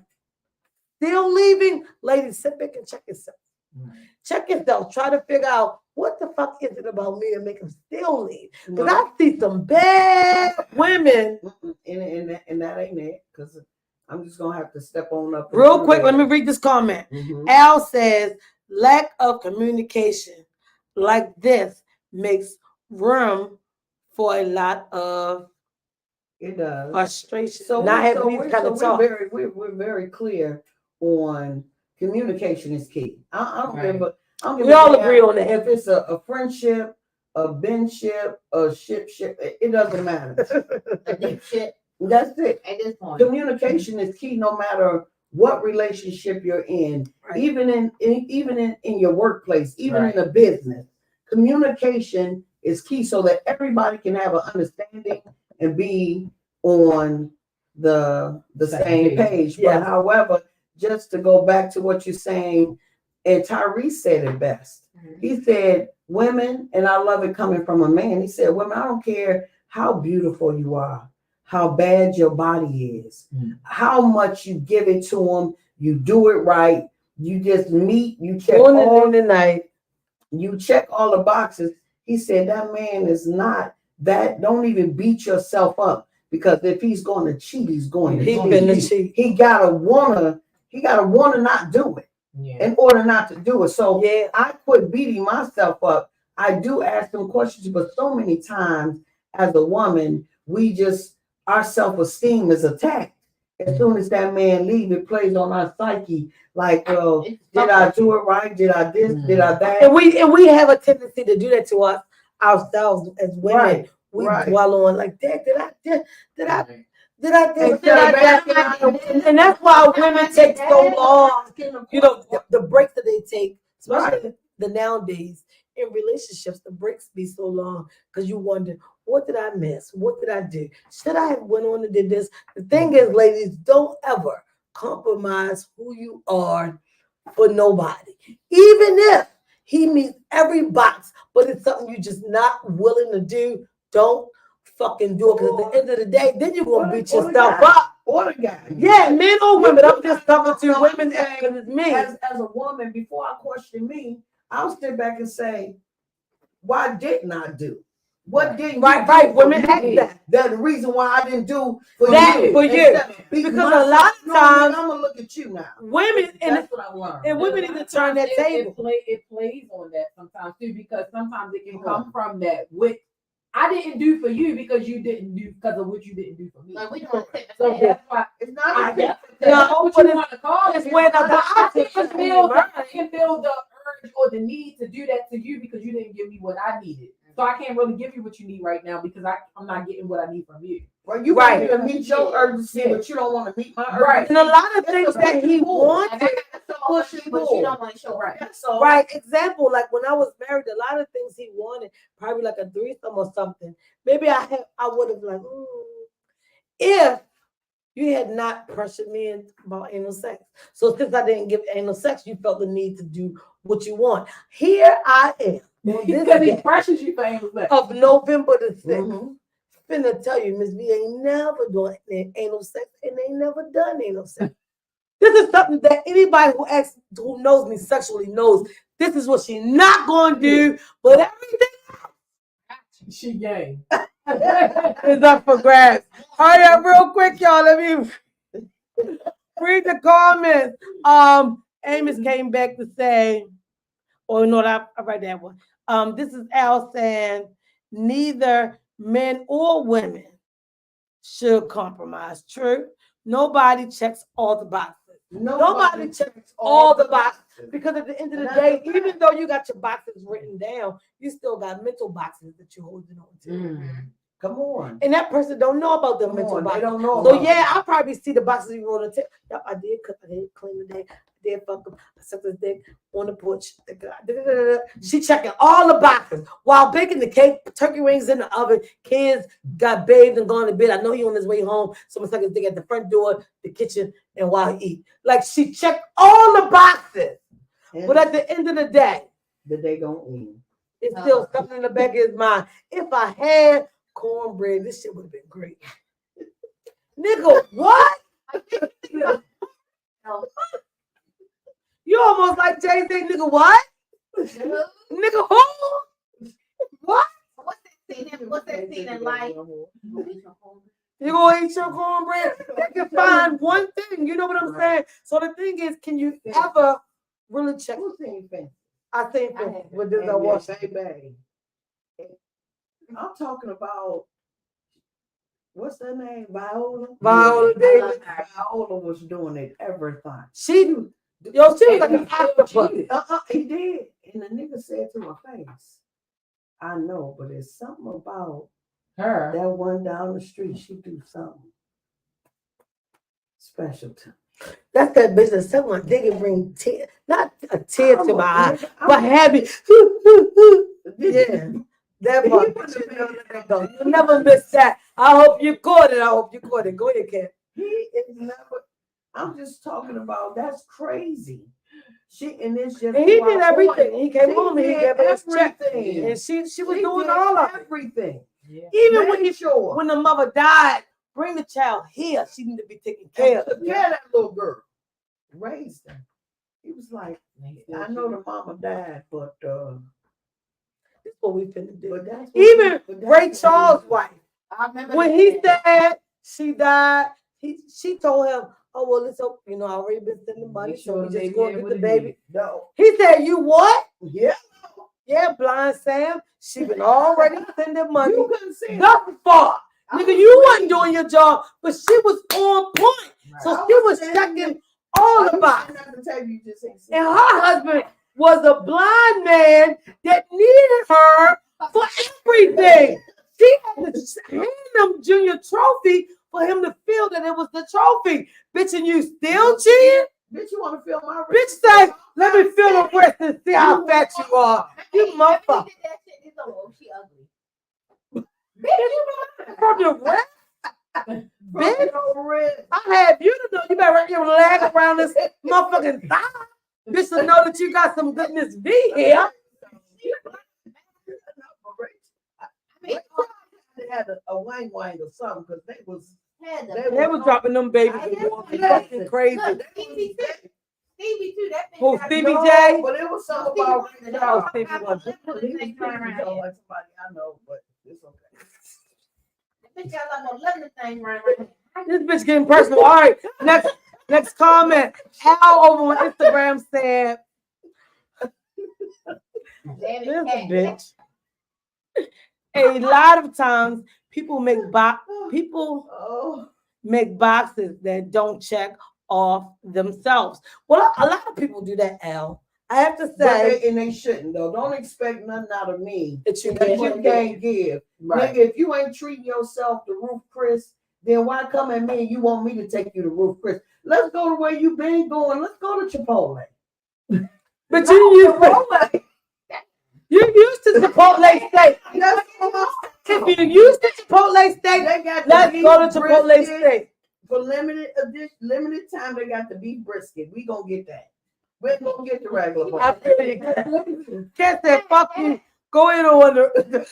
still leaving, ladies, sit back and check yourself. Check yourself. Try to figure out what the fuck is it about me to make them still leave. Because I see some bad women. And that ain't it. Because I'm just gonna have to step on up. Real quick, let me read this comment. Al says, lack of communication like this makes room for a lot of it does frustration. So not having these kind of talk. we're very clear on communication is key. I don't Right. give a We all agree on that. if it's a friendship, a benship, a ship, it doesn't matter. That's it. At this point, Communication is key no matter what relationship you're in, Right. even in your workplace, even Right. in a business. Communication is key so that everybody can have an understanding and be on the same page. Yes. But however, just to go back to what you're saying, and Tyrese said it best. He said, women, and I love it coming from a man, he said, women, I don't care how beautiful you are, how bad your body is, how much you give it to them, you do it right, you just meet, you check all the night. You check all the boxes. He said that man is not that. Don't even beat yourself up, because if he's going to cheat, he's going to cheat. He gotta wanna not do it in order not to do it. So I quit beating myself up. I do ask them questions, but so many times as a woman, our self-esteem is attacked. As soon as that man leaves, it plays on our psyche. Like, did I do it right? Did I this? Did I that? And we have a tendency to do that to us ourselves as women. Right. We Right. dwell on like, did I And that's why women take so long. You know, the breaks that they take, especially the nowadays in relationships, the breaks be so long because you wonder, what did I miss? What did I do? Should I have went on and did this? The thing is, ladies, don't ever compromise who you are for nobody. Even if he meets every box, but it's something you're just not willing to do, don't fucking do it. Because at the end of the day, then you're going to beat yourself up. Or the guy. Yeah, men or women. I'm just talking to women because it's me. As a woman, before I question me, I'll sit back and say, why didn't I do? What didn't right? Women ask that. That's the reason why I didn't do for that you. For you. Because a lot of times, I'm gonna look at you now. Women, that's what I learned. And women need to turn that table. It plays on that sometimes too, because sometimes it can come from that with I didn't do for you because you didn't do because of what you didn't do for me. Like we don't take So that's why it's not. I guess no, what you want to call it. When I can feel the urge or the need to do that to you because you didn't give me what I needed. So I can't really give you what you need right now because I'm not getting what I need from you. Well, you want me to meet your urgency, but you don't want to meet my urgency. Right. And a lot of things that he wanted, but you don't want to show right. So, right. Example, like when I was married, a lot of things he wanted, probably like a threesome or something. Maybe I would have like, if you had not pressured me about anal sex. So since I didn't give anal sex, you felt the need to do what you want. Here I am. Because he pressures you for anal sex. Of November the 6th. Finna tell you, Miss V ain't never doing anal sex and ain't never done anal sex. This is something that anybody who knows me sexually knows. This is what she's not gonna do, but everything else, she gay. is up for grabs. Hurry up real quick, y'all. Let me read the comments. Amos came back to say, I read that one. This is Al saying neither men or women should compromise. True. Nobody checks all the boxes. Nobody checks all the boxes. Because at the end of the day, even though you got your boxes written down, you still got mental boxes that you're holding on to. Come on. And that person don't know about the mental boxes. They don't know. So yeah, I'll probably see the boxes you wrote on the tip. Yep, I did cook. I did clean today. I there, fuck him. I sucked his dick on the porch. She checking all the boxes while baking the cake, turkey rings in the oven. Kids got bathed and gone to bed. I know he on his way home. Someone sucked his dick at the front door, the kitchen, and while he eat. Like she checked all the boxes. And But at the end of the day, the day gonna win. it's still something in the back of his mind. If I had cornbread, this shit would have been great. Nigga, what? You almost like Jay-Z, nigga, what? Nigga, who? What? What's that scene in life? You gonna eat your cornbread? They can find one thing. You know what I'm saying? So the thing is, can you ever really check? Who's saying fence? I think with this I And watch. baby. I'm talking about what's her name? Viola. Viola Davis. Viola was doing it everything. She was like an octopus. He did. And the nigga said to her face, I know, but it's something about Her. that one down the street. She do something special to me. That's that bitch that someone they can bring tear, not a tear to my eye, I'm but happy. Yeah, that part. You never miss that. I hope you caught it. I hope you caught it. Go ahead, Kat. He is never. I'm just talking about that's crazy. She and it's just. And he did everything. He came She home and he did gave us check. everything. And she was She doing did all of it. everything. Yeah. Even Made sure. when the mother died, bring the child here. She need to be taken care of. Took care of that little girl. Raised her. He was like, I know the mama died, but This is what we finna do. but that's what Even but that's Ray what Charles' we- wife, I remember when he said she died, she told him, "Oh well, it's okay. You know, I already been sending money, Make so sure we the just baby go ain't get with the a baby." No. He said, "You what? Yeah. Yeah, Blind Sam. She been already sending money You couldn't see it. thus far, I nigga. was You wasn't reading. doing your job, but she was on point. So I she was saying checking all I the was boxes. saying not to tell you, just ain't seen And it. her husband was a blind man that needed her for everything. She had to hand him Junior trophy for him to feel that it was the trophy. Bitch, and you still cheating? Bitch, you want to feel my Bitch say, let me feel the wrist and see how fat you are. You motherfucker. She ugly. From the wrist? Bitch, Bitch. I have you to know you better wrap your leg around this motherfucking thigh. Bitch to know that you got some goodness V here. They had a wang wang or something because they was They was dropping them babies and going fucking crazy. Stevie too. That thing. Who, got- Stevie No, J? but it was something Stevie about Wonder. Oh, Stevie I Wonder. love he them was things running around sound here. like somebody I know, but it's okay. That bitch got like 11 things running around This bitch getting personal. All right, next comment. Al over on Instagram said, here. Damn it, "This cat. bitch." A lot of times people make Oh, boxes that don't check off themselves. Well, a lot of people do that, Al. I have to but say they shouldn't though. Don't expect nothing out of me that you that you can't. can't give. Right. Nigga, if you ain't treating yourself to Roof Chris, then why come at me and you want me to take you to Roof Chris? Let's go to where you been going. Let's go to Chipotle. But you used to Chipotle steak. If you used to Chipotle steak, They got the let's beef go to Chipotle brisket. steak. For limited time, they got the beef brisket. We gonna get that. We're gonna get the regular I one. feel you. Cat said, "Fuck you." Go in on the.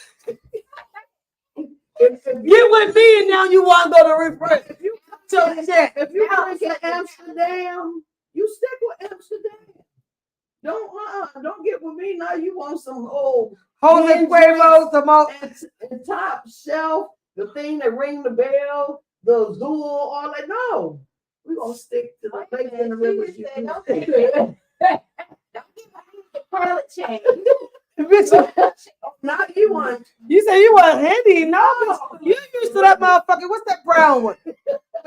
Get with me, and now you want to go to refresh. So shit. If you drink in Amsterdam, you stick with Amsterdam. Don't get with me now. You want some old Jose Cuervo, some more. and top shelf, the thing that ring the bell, the Zool, all that. No, we gonna stick to the place in the river. She said, don't give me the pilot chain. Bitch, Now you want you say you want handy. No, bitch, you used to that motherfucker. What's that brown one?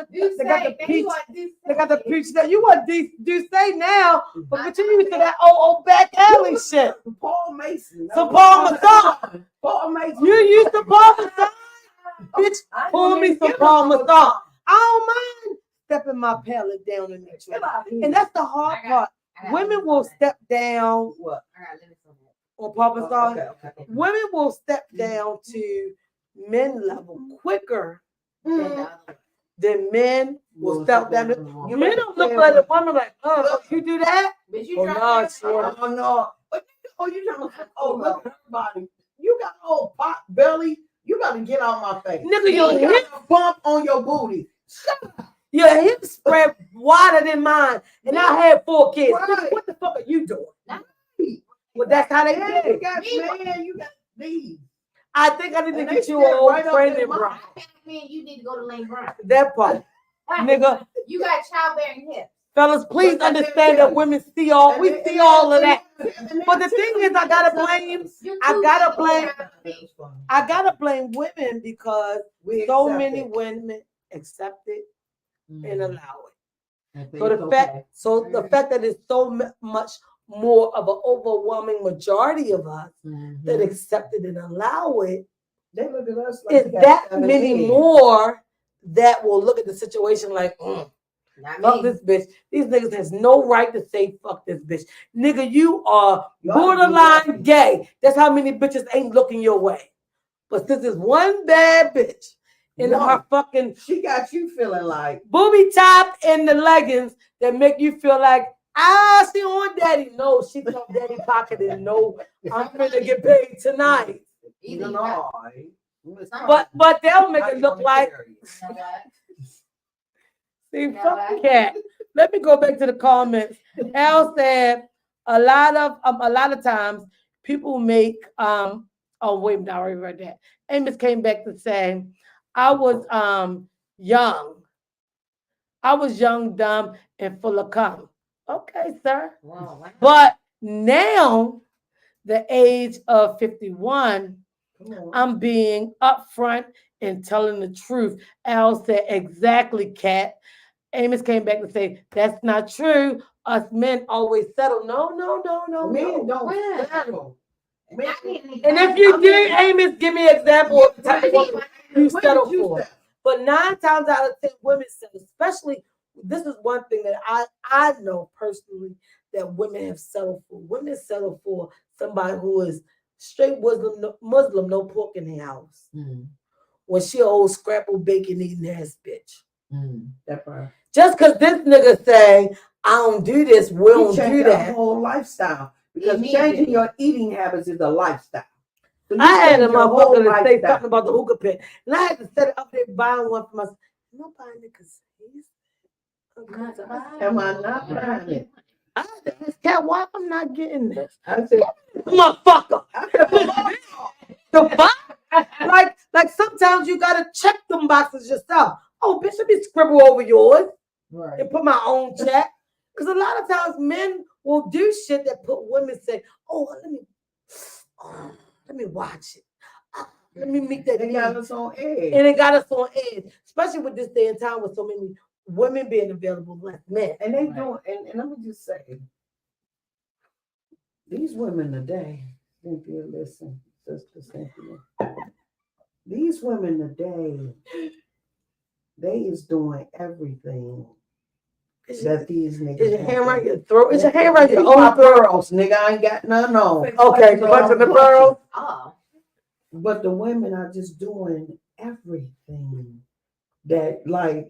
You They got say, the then you peach. want this. They got the peach that you want do say now, but you used to that old back alley shit. Paul Mason. Some Paul Masson. Paul Mason. You used to Paul Masson. Bitch, I pull don't me even some give Paul a Masson. I don't mind stepping my palate down in that Get truck. out of here. And that's the hard part women will step down What? I got limits on that. on Papa Oh, Star. okay. Women will step down to men level quicker Than the other one. than men will step down. You Men don't look at a woman like, oh, you do that? But you Oh, drop no, that- sure. Oh no! But you trying to? Oh, look at her body. You got a whole pot belly. You got to get out my face. Nigga, your You hips, got a bump on your booty. your hips spread wider than mine, and I had 4 kids. Right. Nigga, what the fuck are you doing? Nah. Well, that's how they Man, did. you got you got these. I think I need to And get they you stand an old right up friend in in my- bro. I think, man, you need to go to Lane Brown. That part, nigga. You got childbearing hips. Fellas, please But they understand tell that you. women see all. We see all of that. And But the thing is, I gotta blame. You I too gotta big to blame- have a baby. I gotta blame women because We so accept many it. women accept it and allow it. And So the think, fact, okay. so the fact that it's so much more of an overwhelming majority of us that accept it and allow it, They look at us like is we got that 7 many heads. more that will look at the situation like, Not fuck me. this bitch. These niggas has no right to say fuck this bitch. Nigga, you are You ought to be borderline lucky. gay. That's how many bitches ain't looking your way. But since it's one bad bitch in her One. fucking She got you feeling like booby top and the leggings that make you feel like, she on daddy. No, she from daddy pocket and no, I'm finna get paid tonight. Either you you got, know. But they'll make it look like, you know what? see, You know fuck what? cat. Let me go back to the comments. Al said a lot of times people make oh wait, I already read that. Amos came back to say, I was young. I was young, dumb, and full of cum. Okay, sir. Wow, wow. But now, the age of 51, I'm being upfront and telling the truth. Al said, exactly, Kat. Amos came back to say, that's not true. Us men always settle. No. Men don't When? settle. Men, And if you did, Amos, give me an example of the type of woman you when settle did you for. settle? But 9 times out of 10, women settle. Especially, this is one thing that I know personally that women have settled for. Women settle for somebody who is straight Muslim, no pork in their house. When she an old scrapple bacon eating ass bitch. That part. Just because this nigga say, I don't do this, we don't do Change your that. whole lifestyle. Because Immediately. changing your eating habits is a lifestyle. So you I had a change your whole motherfucker to say lifestyle. something about the hookah pit. And I had to set it up there buying one for myself. Nobody niggas. Am I not buying it? I said, this cat, why I'm not getting this? I said, Motherfucker. I said, The fuck? Like sometimes you gotta check them boxes yourself. Oh, bitch, let me scribble over yours right. and put my own check. Because a lot of times men will do shit that put women say, oh, let me watch it. Let me meet that They need. got us on edge. And it got us on edge, especially with this day and time with so many women being available like men. And they doing, and let me just say, these women today, Cynthia, listen, Sister Cynthia, these women today, they is doing everything that these niggas. Is your hand want. right your throat? Is your hand right your These my own throat? pearls, nigga. I ain't got none on. Okay, the bunch of the pearls. Oh. But the women are just doing everything that, like,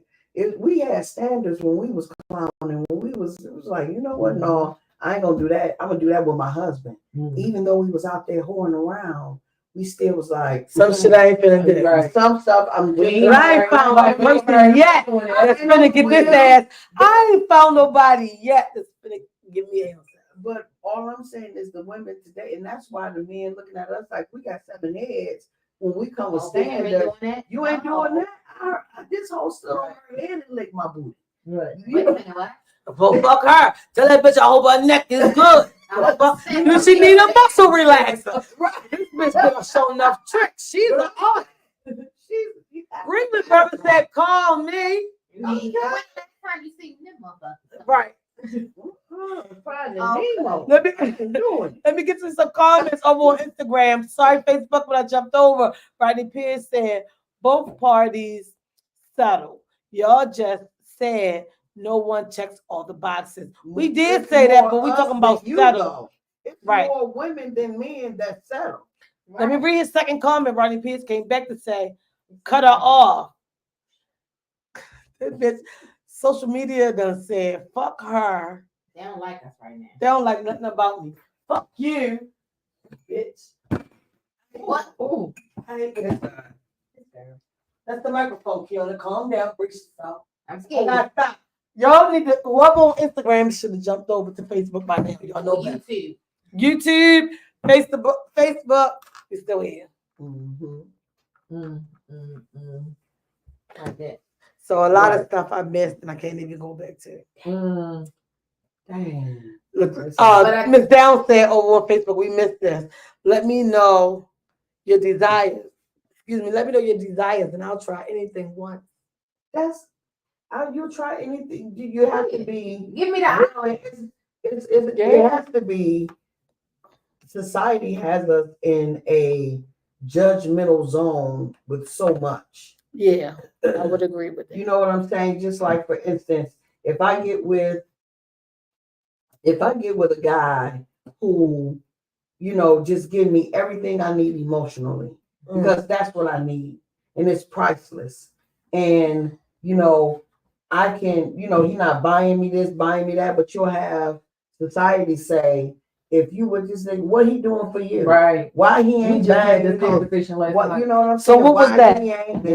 we had standards when we was clowning, when we was, it was like, you know what, no, I ain't gonna do that. I'm gonna do that with my husband. Even though we was out there whoring around, we still was like, Some shit I ain't finna do. right. Some stuff I'm just, I ain't found a person yet that's finna get this ass. I ain't found nobody yet that's finna give me ass. But all I'm saying is the women today, and that's why the men looking at us like we got 7 heads when we come with standards. You ain't doing that. This whole still on her head and lick my booty. Right. Wait a minute, what? Well, fuck her. Tell that bitch I hope her neck is good. Do she need a muscle relaxer? Right. This bitch gonna show enough tricks. She's an artist. Ringling brother said, call me. When the next time you see them motherfuckers? Right. Let me get to some comments over on Instagram. Sorry, Facebook, but I jumped over. Rodney Pierce said, both parties settle. Y'all just said no one checks all the boxes. We It's did say that, more but we us talking about than you, settle. though. It's Right. more women than men that settle. Let me read his second comment. Ronnie Pierce came back to say, cut her off. That bitch, social media done said, fuck her. They don't like us right now. They don't like nothing about me. Fuck you, bitch. What? Oh, I hate that. That's the microphone, Kiona. Calm down, brace yourself. I'm I scared. gotta stop. Y'all need to, whoever on Instagram should have jumped over to Facebook by now. Y'all know that. YouTube. YouTube, Facebook, we still here. Like that. So a lot of stuff I missed and I can't even go back to. Dang. Look, Miss Down said over on Facebook, we missed this. Let me know your desires. Excuse me, let me know your desires and I'll try anything once. You'll try anything. You have to be. Give me that. It has to be. Society has us in a judgmental zone with so much. Yeah, I would agree with that. You know what I'm saying? Just like, for instance, if I get with a guy who, just give me everything I need emotionally, because that's what I need, and it's priceless. And I can, he's not buying me this, buying me that, but you'll have society say, if you would just think, what he doing for you? Right. Why he ain't We just had buying this you this? conversation last What, night. you know what I'm So saying? what was Why that? he ain't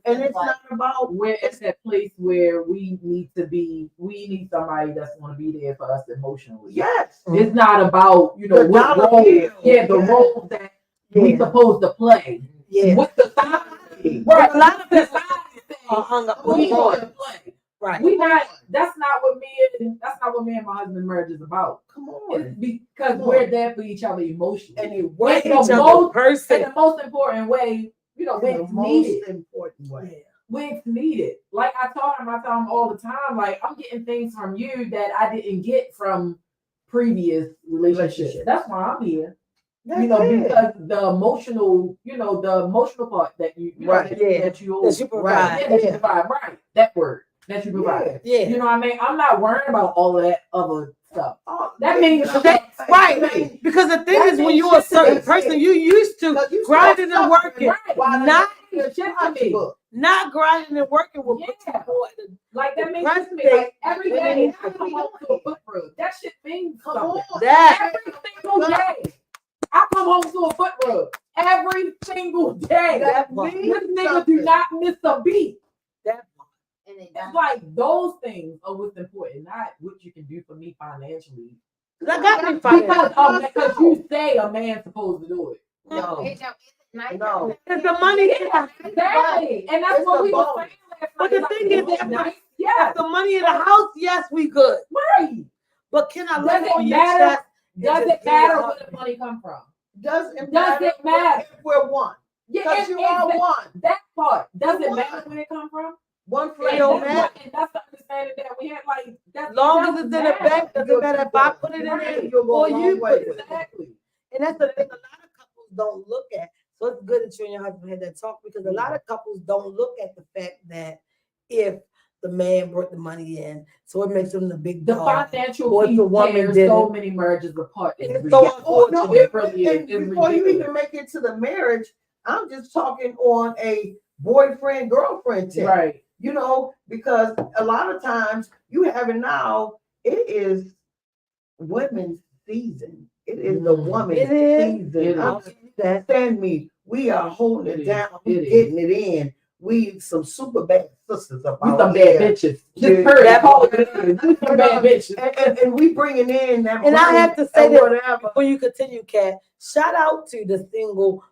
and it's not about. We're at that place where we need somebody that's going to be there for us emotionally. Yes. It's not about, The what dollar role, bill. the role that we supposed to play. Yeah. With society. Right. A lot of people society are hung up we on want to play. Right. That's not what me and my husband marriage is about. Come on. It's because we're there for each other emotionally. And it We're works each other's person. In the most important way, when it's needed. Important way. When it's needed. Like I tell him all the time, like, I'm getting things from you that I didn't get from previous relationships. That's why I'm here. Because the emotional part that you Right. that you provide. That you provide. Right. That word. That you provide. Yeah. You know what I mean? I'm not worrying about all of that other stuff. That means right. Because the thing is, when you're a certain person, you used to grinding and working. Not Not grinding and working with people. Like that means to me, like every day I come home to a foot rub. That shit means something. Every single day. I come home to a foot rub every single day. This nigga do not miss a beat. It's like those things are what's important, not what you can do for me financially. Because you say a man's supposed to do it. No. It's the money. Exactly. And that's what we were saying last night. But the thing is, if the money in the house, yes, we good. Right. But can I Does it matter? Does it matter where the money come from? Does it matter if we're one? Because you are one. That part. Does it matter where it come from? One for And your that's the understanding that we had. Like, as long as it's in the bank, doesn't matter if I put it in there or you put it in. Exactly. And that's the thing a lot of couples don't look at. So it's good that you and your husband had that talk, because a lot of couples don't look at the fact that if the man brought the money in, so it makes them the big dog. The financial piece tears so many marriages apart. It's so unfortunate. Before you even make it to the marriage, I'm just talking on a boyfriend girlfriend tip. Right. Because a lot of times you have it now. It is women's season. It is the woman's season. Understand me. We are holding it down. We're getting it in. We some super bad sisters up We out some here. bad bitches. Just some bad bitches. And we bringing in that. And I have to say that before you continue, Kat, shout out to the single,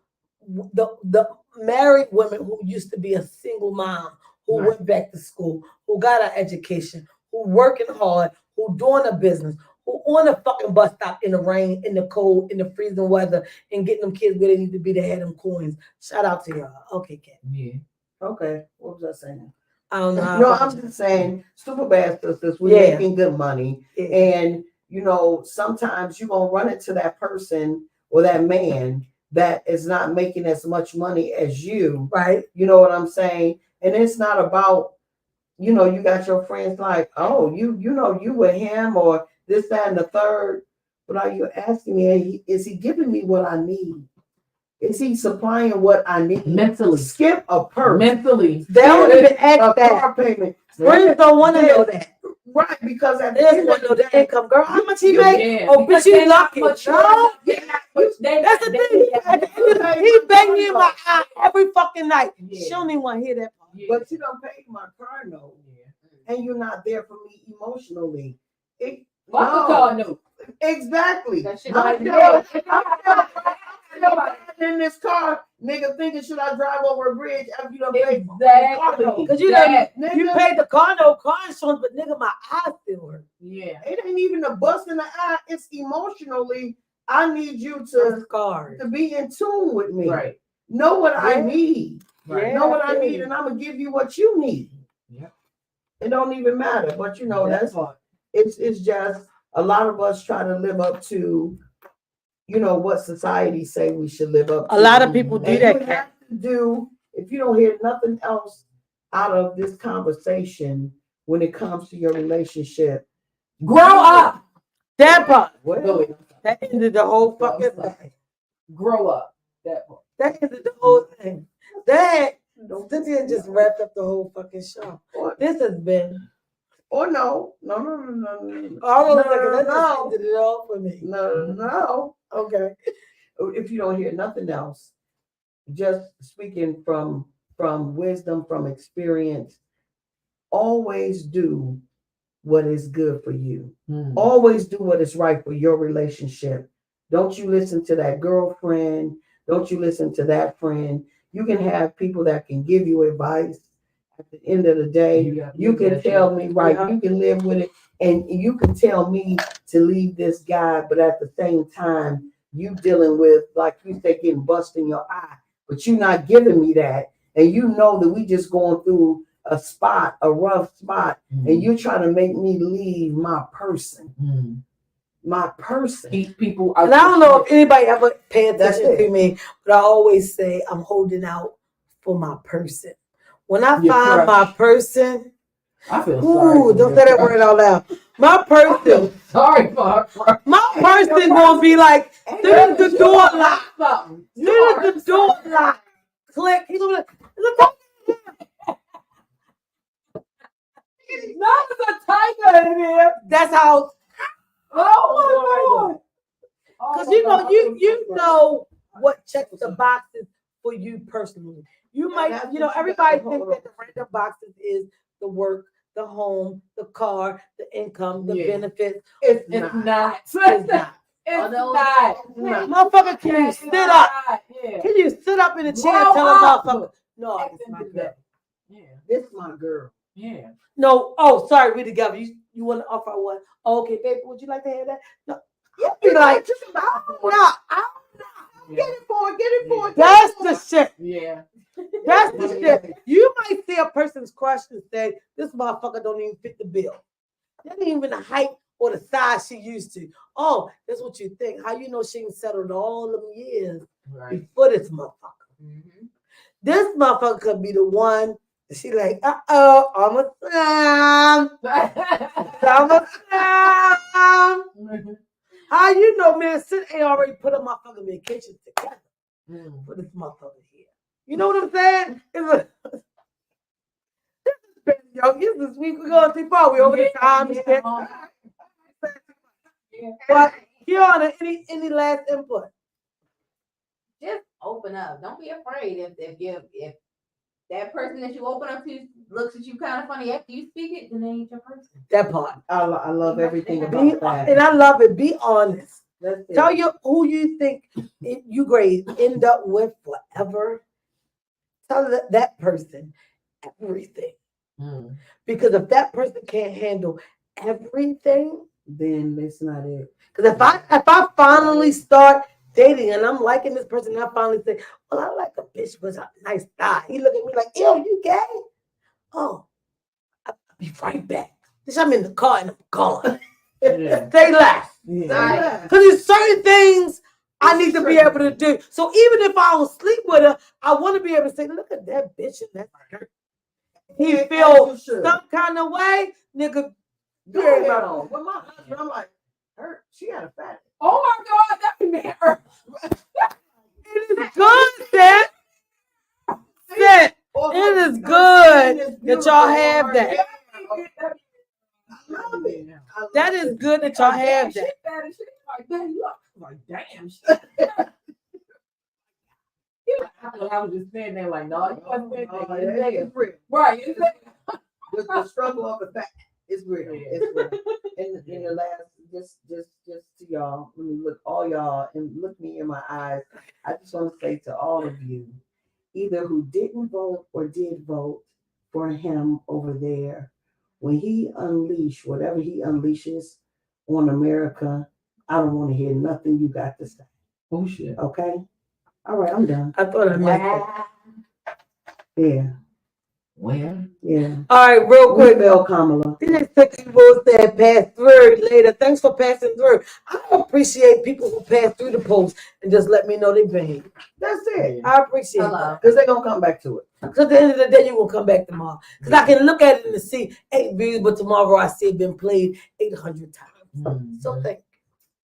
the married women who used to be a single mom, who went back to school, who got an education, who working hard, who doing a business, who on a fucking bus stop in the rain, in the cold, in the freezing weather, and getting them kids where they need to be to have them coins. Shout out to y'all. Okay, Kat. Yeah. Okay. What was I saying? I don't know. No, I'm just saying, super bad sisters, we're making good money. Yeah. And, sometimes you're going to run into that person or that man that is not making as much money as you. Right. You know what I'm saying? And it's not about, you know, you got your friends like, oh, you know, you with him or this, that, and the third. But are you asking me, is he giving me what I need? Is he supplying what I need? Mentally. Skip a purse. Mentally. They don't even ask that. Car payment. Friends don't want to know that. Right, because at They the just end want of to know the the income, girl. How much he You- make? Yeah, Oh, because bitch, you they're not lucky. mature No, enough. that's the thing. At the end of the- He bang me in my eye every fucking night. Yeah. She don't even want to hear that part. But you don't pay my car note, and you're not there for me emotionally. Fuck a car note. Exactly. That shit I'm like in this car, nigga, thinking should I drive over a bridge after you don't pay Exactly. Because you you paid the car note, car insurance, but nigga, my eyes still hurt. Yeah. It ain't even a bust in the eye. It's emotionally. I need you It's to scars. be in tune with me. Right. Know what I Yeah. need. Right. Know what I Yeah. need, and I'm gonna give you what you need. Yeah. It don't even matter. But you know, That's it's just a lot of us try to live up to, you know, what society say we should live up to. a lot of people do And that. you have to do, if you don't hear nothing else out of this conversation when it comes to your relationship, Grow up. That part. well, Go ahead. That ended the whole fucking thing. Grow up. That part. That ended the whole thing. That Cynthia just wrapped up the whole fucking show. This has been. or no. I don't know, that just No. ended it all for me. No. Okay. If you don't hear nothing else, just speaking from wisdom, from experience, always do what is good for you. Always do what is right for your relationship. Don't you listen to that girlfriend. Don't you listen to that friend. You can have people that can give you advice. At the end of the day, you can tell me, right, you can live with it, and you can tell me to leave this guy, but at the same time, you dealing with, like you say, getting bust in your eye, but you're not giving me that. And you know that we just going through a rough spot, and you're trying to make me leave my person. My person. Keep people out. And I don't know if anybody ever pay That's attention it. to me, but I always say I'm holding out for my person. When I Your find crush. my person, I feel sorry. ooh, don't say that word out loud. My person, Sorry for her crush. my person gonna be like, soon as the door lock, soon as the door lock, click, he's gonna be like, look, Not as a tiger in here. that's how. Oh my God. Because you know, you know what checks the boxes for you personally. You might, you know, everybody thinks that the random boxes is the work, the home, the car, the income, the Yeah. benefits. It's It's not. not. It's not. It's Although- not. Motherfucker, can you It's sit up? not. Yeah. Can you sit up in a chair and Grow tell up. a motherfucker, no, it's my girl. Yeah. This is my girl. Yeah. No, oh, sorry, we together. You want to offer one? Oh, okay, baby, would you like to hear that? No, you be like, no, Get it for it. Get it for it. that's the shit. Yeah. That's the shit. You might see a person's crush and say, this motherfucker don't even fit the bill. That ain't even the height or the size she used to. Oh, that's what you think. How you know she ain't settled all them years Right. before this motherfucker? Mhm. This motherfucker could be the one that she like, I'm a slam. I'm a slam. How you know, man, Sid ain't already put a motherfucking vacation together for this motherfucker here. You know what I'm saying? Yo, this week we're going too far. We over the time and shit. But Kiana, any last input? Just open up. Don't be afraid if that person that you open up to looks at you kind of funny after you speak it, then they ain't your person. That part. I love everything Be, about that. and I love it. Be honest. That's it. Tell you who you think you grade end up with forever. Tell that person everything. Because if that person can't handle everything, Then it's not it. because if I finally start dating and I'm liking this person, and I finally say, well, I like a bitch with a nice thigh. He look at me like, ew, you gay? Oh, I'll be right back. Bitch, I'm in the car and I'm gone. Yeah. Stay left. Yeah. Because there's certain things I need to be able to do. So even if I don't sleep with her, I want to be able to say, look at that bitch in that skirt. he As feel you should. some kind of way, nigga. Go Yeah, ahead my- on. With my husband, I'm like, she had a fat. Oh my God, that be man hurt. It is good, sis. Sis, it is good that y'all have that. I love it. That is good that y'all have She that. fat as shit. Like, man, you up. Like, damn. Shit. I thought I was just standing there like, no, you wasn't standing there. It's real. Right. It's The struggle of the fat is real. It's real. In the last, just to y'all, let me look all y'all and look me in my eyes. I just want to say to all of you, either who didn't vote or did vote for him over there, when he unleash whatever he unleashes on America, I don't want to hear nothing you got to say. oh shit. Okay? All right, I'm done. I thought I meant that. Yeah, When? yeah. All right, real We quick. fell, Kamala. These 6 people said pass through later. Thanks for passing through. I appreciate people who pass through the post and just let me know they paid. That's it. I appreciate Hello. that. Because they're going to come back to it. Because at the end of the day, you will come back tomorrow. Because I can look at it and see 8 views, but tomorrow I see it been played 800 times. So thank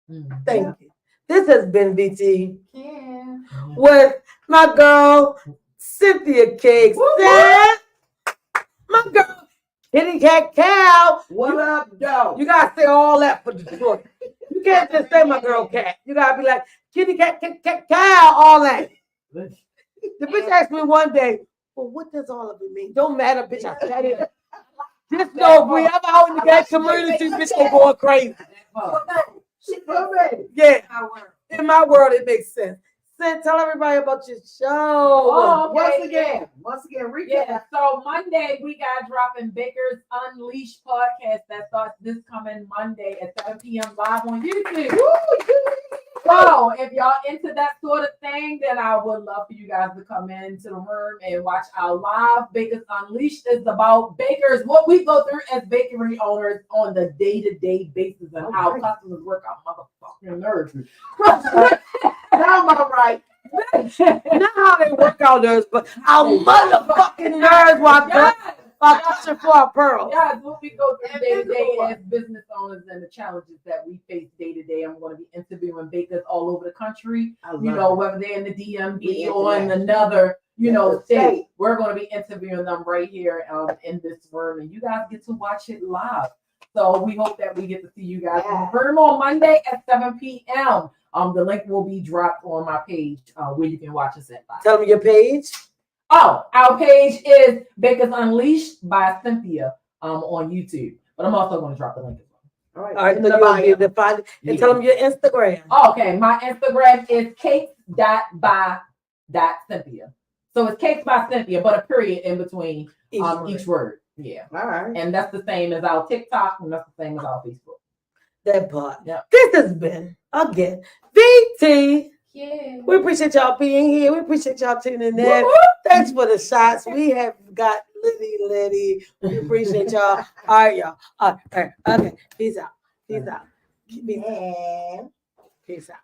you. Thank you. This has been VT Yeah. with my girl, Cynthia Cakes. My girl, Kitty Cat Cow. What up, though? You gotta say all that for Detroit. You can't just say my girl Cat. You gotta be like Kitty Cat Cow, all that. The bitch asked me one day, well, what does all of it mean? Don't matter, bitch. I said it. Just know if we ever out in the gay community, bitch, they going crazy. Yeah, in my world, it makes sense. Tell everybody about your show. Oh, okay. Once again, recap. Yeah, so Monday we got dropping Baker's Unleashed podcast that starts this coming Monday at 7 p.m. live on YouTube. So if y'all into that sort of thing, then I would love for you guys to come into the room and watch our live. Baker's Unleashed is about bakers, what we go through as bakery owners on the day-to-day basis and how customers work our motherfucking nerves. Now I'm all right. Not how they work out nerves, but our motherfucking nerves while pushing for our pearls. Guys, what we go through day to day as business owners and the challenges that we face day to day. I'm going to be interviewing bakers all over the country. You know, whether they're in the DMV or in another, state. We're going to be interviewing them right here in this room, and you guys get to watch it live. So we hope that we get to see you guys in the room on Monday at 7 p.m. The link will be dropped on my page where you can watch us at live. Tell me your page. Oh, our page is Bakers Unleashed by Cynthia on YouTube. But I'm also going to drop the link as well. All right, so you'll be able to find it. And tell them your Instagram. Oh, okay, my Instagram is cakes.by.cynthia. So it's cakes by Cynthia, but a period in between each word. Yeah. All right. And that's the same as our TikTok, and that's the same as our Facebook. That part. Yep. This has been, again, VT. Yeah. We appreciate y'all being here. We appreciate y'all tuning in. Thanks for the shots. We have got Liddy. We appreciate y'all. All right, y'all. All right. Okay. Peace out. Peace out. Peace out. Peace out.